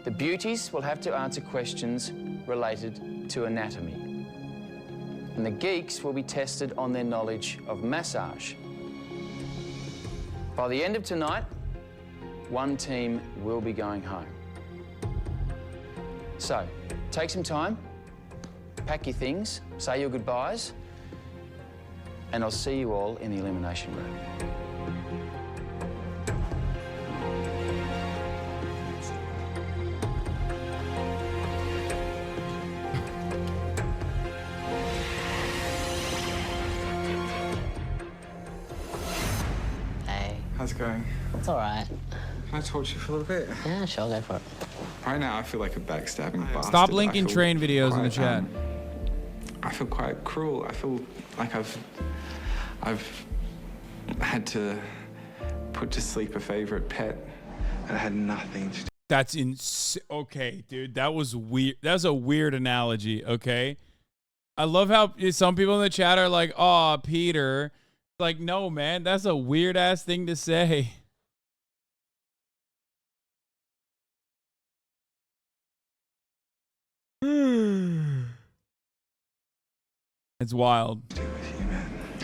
The beauties will have to answer questions related to anatomy. And the geeks will be tested on their knowledge of massage. By the end of tonight, one team will be going home. So, take some time, pack your things, say your goodbyes, and I'll see you all in the elimination room.
Hey.
How's it going?
It's all right.
Can I talk to you for a little bit?
Yeah, sure, go for it.
Right now, I feel like a backstabbing bastard.
Stop linking train videos in the chat.
I feel quite cruel. I feel like I've had to put to sleep a favorite pet, and I had nothing to do.
That's okay, dude. That was weird. That's a weird analogy. Okay, I love how some people in the chat are like, "Oh, Peter." Like, no, man, that's a weird ass thing to say. It's wild.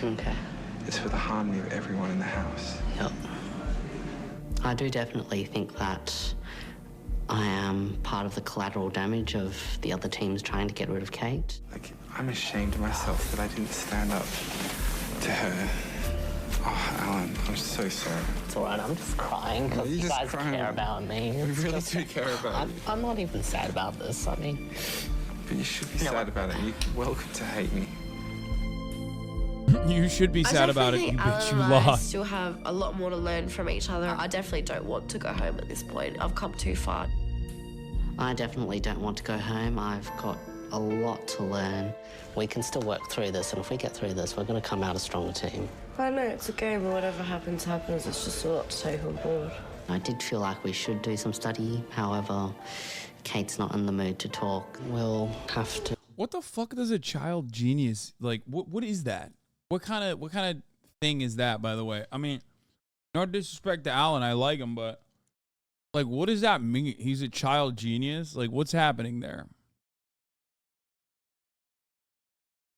Okay.
It's for the harmony of everyone in the house.
Yep. I do definitely think that I am part of the collateral damage of the other teams trying to get rid of Kate.
Like, I'm ashamed of myself that I didn't stand up to her. Oh, Alan, I'm so sorry.
It's all right, I'm just crying because you guys care about me.
We really do care about you.
I'm not even sad about this, I mean...
But you should be sad about it. You're welcome to hate me.
You should be sad about it, you bitch, you
Alan and I
lost.
still have a lot more to learn from each other. I definitely don't want to go home at this point. I've come too far.
I definitely don't want to go home. I've got a lot to learn. We can still work through this, and if we get through this, we're going to come out a stronger team.
I know it's a game, and whatever happens, happens. It's just a lot to take on board.
I did feel like we should do some study. However, Kate's not in the mood to talk. We'll have to...
What the fuck does a child genius, like, what is that? What kind of thing is that, by the way? I mean, no disrespect to Alan, I like him, but like, what does that mean? He's a child genius? Like, what's happening there?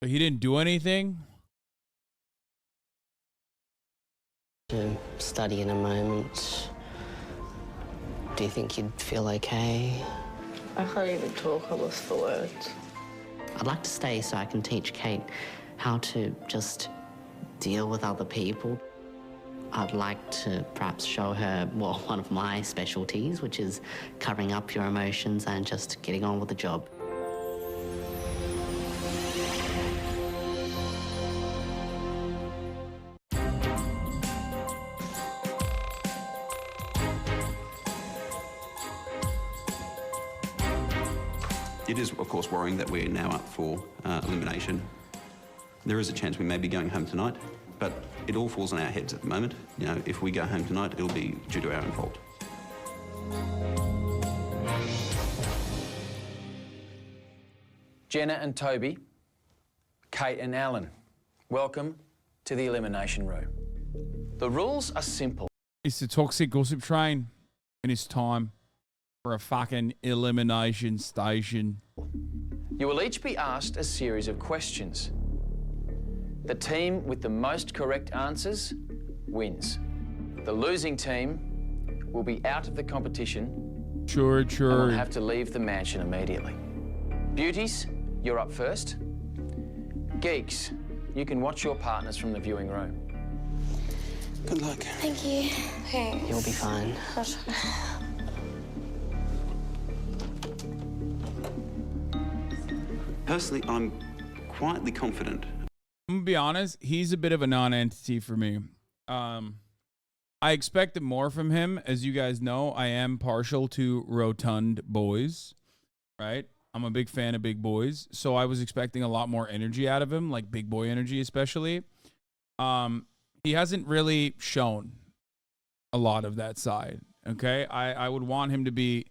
But he didn't do anything?
To study in a moment. Do you think you'd feel okay?
I can't even talk, I'm lost for words.
I'd like to stay so I can teach Kate how to just deal with other people. I'd like to perhaps show her, well, one of my specialties, which is covering up your emotions and just getting on with the job.
It is, of course, worrying that we're now up for elimination. There is a chance we may be going home tonight, but it all falls on our heads at the moment. You know, if we go home tonight, it'll be due to our own fault.
Jenna and Toby, Kate and Alan, welcome to the elimination room. The rules are simple.
It's the toxic gossip train, and it's time for a fucking elimination station.
You will each be asked a series of questions. The team with the most correct answers wins. The losing team will be out of the competition.
Sure.
And will have to leave the mansion immediately. Beauties, you're up first. Geeks, you can watch your partners from the viewing room.
Good luck.
Thank you. Okay.
You'll be fine.
Personally, I'm quietly confident.
I'm gonna be honest, he's a bit of a non-entity for me. I expected more from him. As you guys know, I am partial to rotund boys, right? I'm a big fan of big boys, so I was expecting a lot more energy out of him, like big boy energy especially. He hasn't really shown a lot of that side, okay? I would want him to be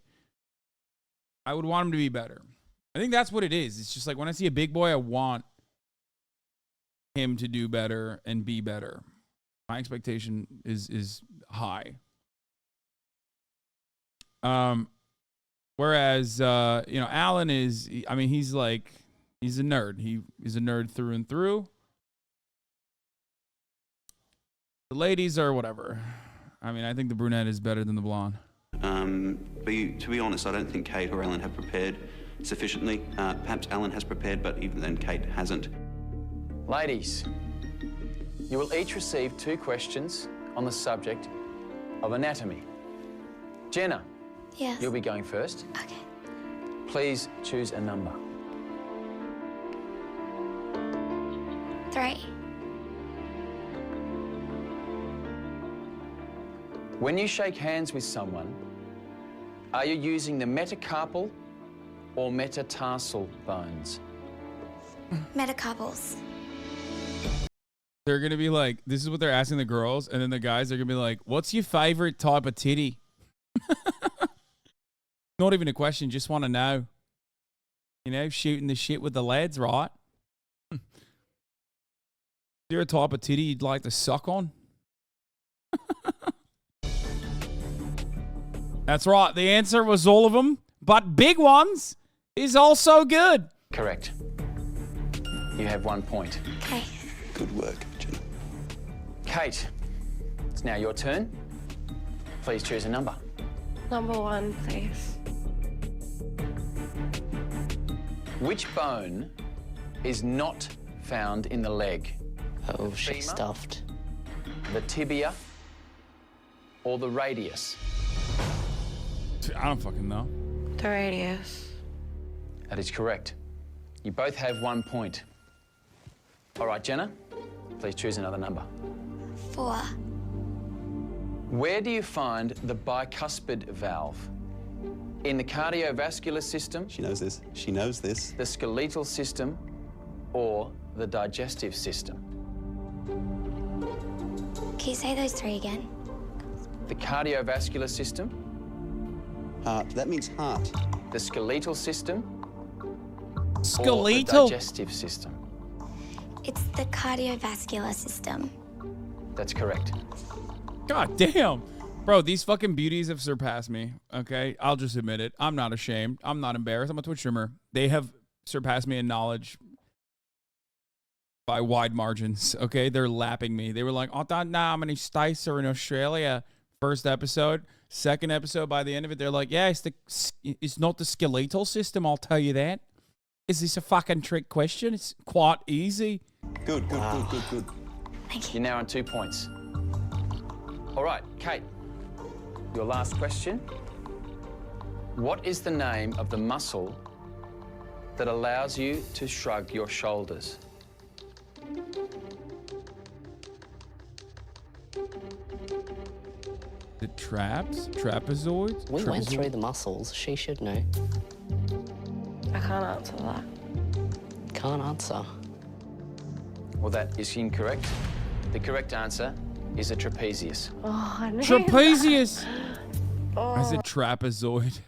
better. I think that's what it is. It's just like when I see a big boy, I want him to do better and be better. My expectation is high. Whereas you know, Alan is, I mean, he's a nerd. He's a nerd through and through. The ladies are whatever. I mean, I think the brunette is better than the blonde.
But to be honest, I don't think Kate or Ellen have prepared sufficiently. Perhaps Ellen has prepared, but even then Kate hasn't.
Ladies, you will each receive 2 questions on the subject of anatomy. Jenna,
Yes.
you'll be going first.
Okay.
Please choose a number.
3.
When you shake hands with someone, are you using the metacarpal or metatarsal bones?
Metacarpals.
They're going to be like, this is what they're asking the girls, and then the guys are going to be like, what's your favorite type of titty? Not even a question, just want to know. You know, shooting the shit with the lads, right? Is there a type of titty you'd like to suck on? That's right. The answer was all of them, but big ones is also good.
Correct. You have 1 point.
Okay.
Good work, Jenna.
Kate, it's now your turn. Please choose a number.
Number 1, please.
Which bone is not found in the leg?
Oh,
The
she's
femur,
stuffed.
the tibia, or the radius?
I don't fucking know.
The radius.
That is correct. You both have 1 point. All right, Jenna, please choose another number.
4.
Where do you find the bicuspid valve? In the cardiovascular system?
She knows this. She knows this.
The skeletal system or the digestive system?
Can you say those 3 again?
The cardiovascular system,
Heart. That means heart.
the skeletal system, or the
Skeletal.
digestive system?
It's the cardiovascular system.
That's correct.
God damn. Bro, these fucking beauties have surpassed me. Okay. I'll just admit it. I'm not ashamed. I'm not embarrassed. I'm a Twitch streamer. They have surpassed me in knowledge by wide margins. Okay. They're lapping me. They were like, oh, nah, I'm going to Sticer in Australia. First episode. Second episode, by the end of it, they're like, yeah, it's not the skeletal system. I'll tell you that. Is this a fucking trick question? It's quite easy.
Good.
Thank
You're now on 2 points. All right, Kate, your last question. What is the name of the muscle that allows you to shrug your shoulders?
The traps? Trapezoids?
We went through the muscles. She should know.
I can't answer that.
Can't answer.
Well, that is incorrect. The correct answer is a trapezius.
Oh, I knew
Trapezius.
that.
I said
Oh.
trapezoid.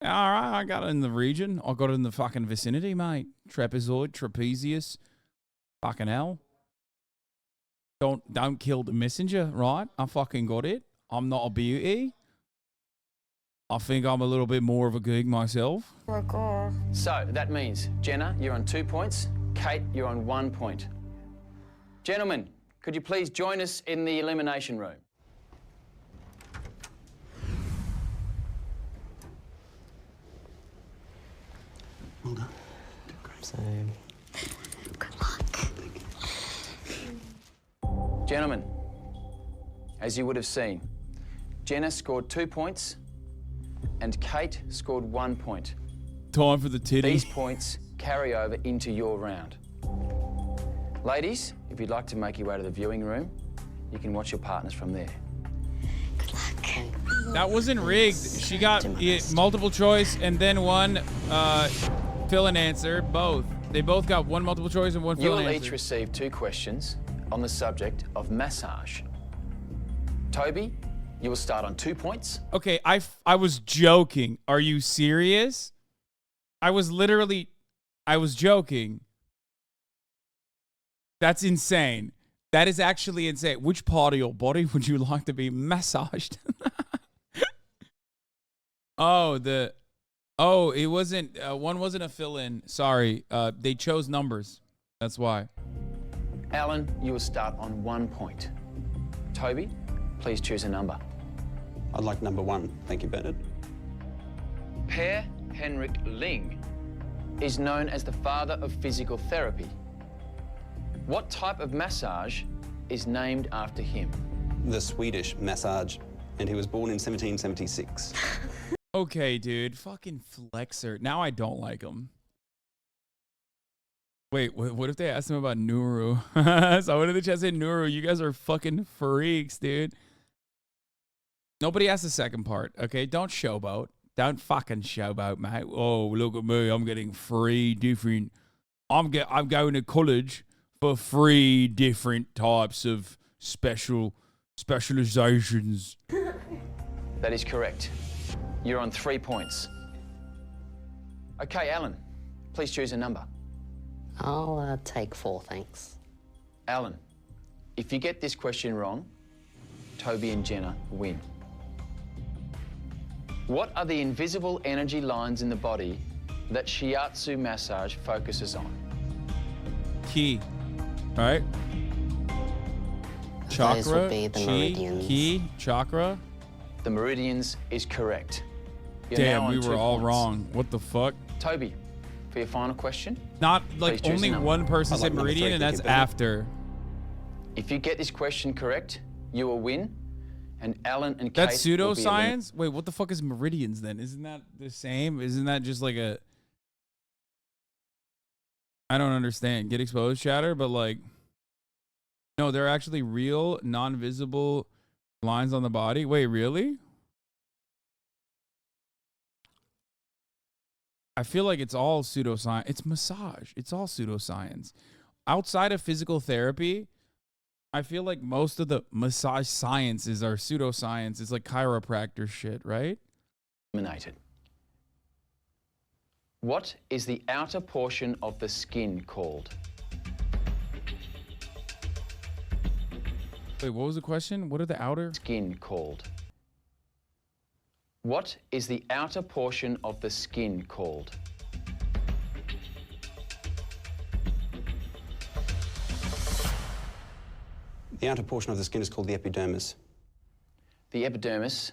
All right, I got it in the region. I got it in the fucking vicinity, mate. Trapezoid, trapezius. Fucking hell. Don't kill the messenger, right? I fucking got it. I'm not a beauty. I think I'm a little bit more of a geek myself.
Oh my God.
So that means, Jenna, you're on 2 points. Kate, you're on 1 point. Gentlemen, could you please join us in the elimination room?
Well done.
So,
Gentlemen, as you would have seen, Jenna scored 2 points and Kate scored 1 point.
Time for the titty.
These points carry over into your round. Ladies, if you'd like to make your way to the viewing room, you can watch your partners from there.
That wasn't rigged. She got multiple choice and then one fill-in answer. Both. They both got one multiple choice and one
You
fill-in
will
answer.
each receive 2 questions on the subject of massage. Toby, you will start on 2 points.
Okay, I was joking. Are you serious? I was joking. That's insane. That is actually insane. Which part of your body would you like to be massaged? It wasn't, one wasn't a fill-in. Sorry, they chose numbers. That's why.
Alan, you will start on 1 point. Toby, please choose a number.
I'd like number 1. Thank you, Bernard.
Per Henrik Ling is known as the father of physical therapy. What type of massage is named after him?
The Swedish massage, and he was born in 1776.
Okay, dude. Fucking flexer. Now I don't like him. Wait, what if they asked him about Nuru? So what if the chat said Nuru? You guys are fucking freaks, dude. Nobody asked the second part, okay? Don't showboat. Don't fucking showboat, mate. Oh, look at me. I'm getting 3 different... I'm going to college for 3 different types of specializations.
That is correct. You're on 3 points. Okay, Alan, please choose a number.
I'll take 4, thanks.
Alan, if you get this question wrong, Toby and Jenna win. What are the invisible energy lines in the body that shiatsu massage focuses on?
Key. All right. Chakra.
Those would be the meridians.
Key. Chakra.
The meridians is correct. You're
Damn,
now on
we
2
were all
points.
wrong. What the fuck?
Toby, for your final question?
Not
Please
like
choose
only
a number.
one person
I like
said
number
meridian,
three,
and
thank
that's
you, Bennett.
after.
If you get this question correct, you will win. And Alan and Kate
That's
will be
pseudoscience? Wait, what the fuck is meridians then? Isn't that the same? Isn't that just like a... I don't understand. Get exposed, chatter, but like... No, they're actually real, non-visible lines on the body. Wait, really? I feel like it's all pseudoscience. It's massage. It's all pseudoscience. Outside of physical therapy, I feel like most of the massage sciences are pseudoscience. It's like chiropractor shit, right?
eliminated. What is the outer portion of the skin called?
Wait, what was the question? What are the outer?
Skin called. What is the outer portion of the skin called?
The outer portion of the skin is called the epidermis.
The epidermis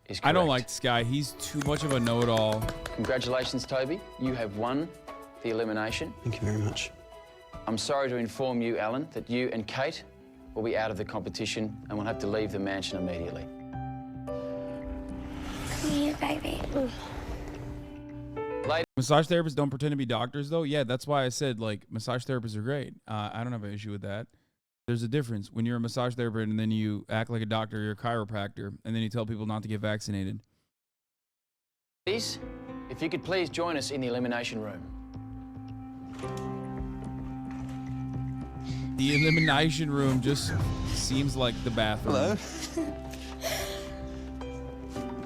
is correct.
I don't like this guy. He's too much of a know-it-all.
Congratulations, Toby. You have won the elimination.
Thank you very much.
I'm sorry to inform you, Alan, that you and Kate will be out of the competition and will have to leave the mansion immediately.
Come here, baby.
Massage therapists don't pretend to be doctors, though. Yeah, that's why I said, like, massage therapists are great. I don't have an issue with that. There's a difference when you're a massage therapist and then you act like a doctor, you're a chiropractor, and then you tell people not to get vaccinated.
Please, if you could please join us in the elimination room.
The elimination room just seems like the bathroom.
Hello.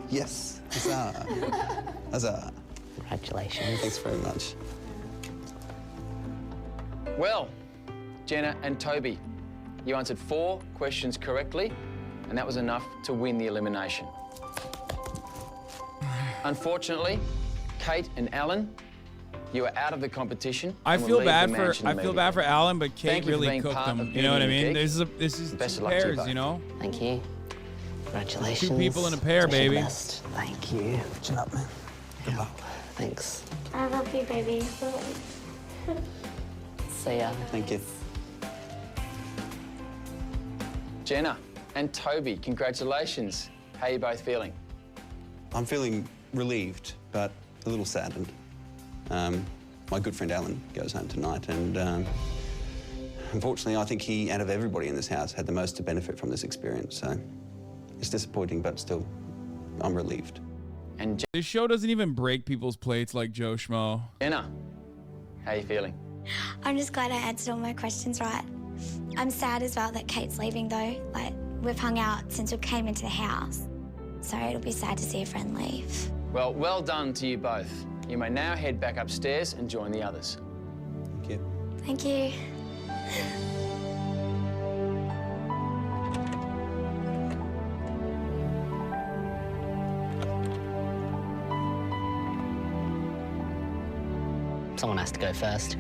Yes. Huzzah. Huzzah.
Congratulations.
Thanks very much.
Well, Jenna and Toby, you answered 4 questions correctly, and that was enough to win the elimination. Unfortunately, Kate and Alan, you are out of the competition.
I
and will
feel
leave
bad
the
for
mansion
Alan,
immediately.
but Kate
Thank you for
really
being
cooked
part
him.
of
You know what I
Beauty
mean?
and
This is
Best
two
of luck to you
pairs,
both.
you know?
Thank you. Congratulations.
2 people in a pair,
Wish you the
baby.
best. Thank you.
Chin up, man. Good luck.
Thanks.
I love you, baby.
See ya.
Thank you.
Jenna and Toby, congratulations. How are you both feeling?
I'm feeling relieved, but a little saddened. My good friend Alan goes home tonight, and unfortunately, I think he, out of everybody in this house, had the most to benefit from this experience. So it's disappointing, but still, I'm relieved.
And
This show doesn't even break people's plates like Joe Schmo.
Jenna, how are you feeling?
I'm just glad I answered all my questions right. I'm sad as well that Kate's leaving, though. Like, we've hung out since we came into the house. So it'll be sad to see a friend leave.
Well, well done to you both. You may now head back upstairs and join the others.
Thank you.
Thank you.
Someone has to go first.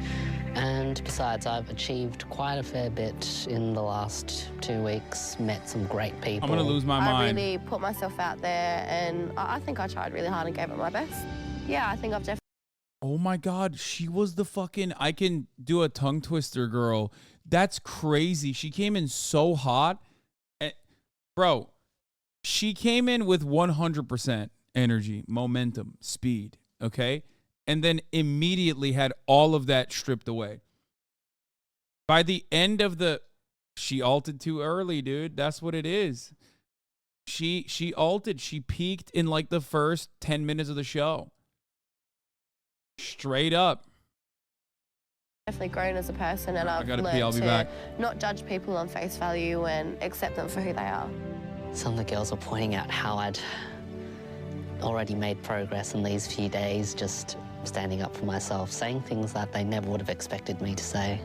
And besides, I've achieved quite a fair bit in the last 2 weeks, met some great people.
I'm gonna lose my
I
mind.
really put myself out there, and I think I tried really hard and gave it my best. Yeah, I think I've definitely.
Oh my God, she was the fucking I can do a tongue twister girl. That's crazy. She came in so hot. Bro, she came in with 100% energy, momentum, speed, okay? And then immediately had all of that stripped away. By the end of she ulted too early, dude. That's what it is. She ulted. She peaked in like the first 10 minutes of the show. Straight up.
Definitely grown as a person, and I've
gotta pee,
learned
I'll be
to
back.
not judge people on face value and accept them for who they are.
Some of the girls were pointing out how I'd already made progress in these few days, just standing up for myself, saying things that they never would have expected me to say.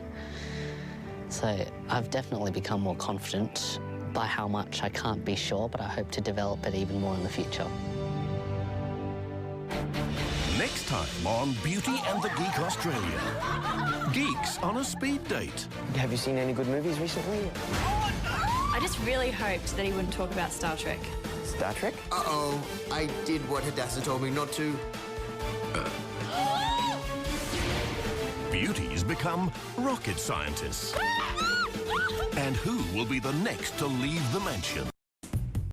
So I've definitely become more confident. By how much, I can't be sure, but I hope to develop it even more in the future.
Next time on Beauty and the Geek Australia. Geeks on a speed date.
Have you seen any good movies recently?
I just really hoped that he wouldn't talk about Star Trek.
Star Trek?
Uh-oh. I did what Hadassah told me not to.
beauties become rocket scientists? And who will be the next to leave the mansion?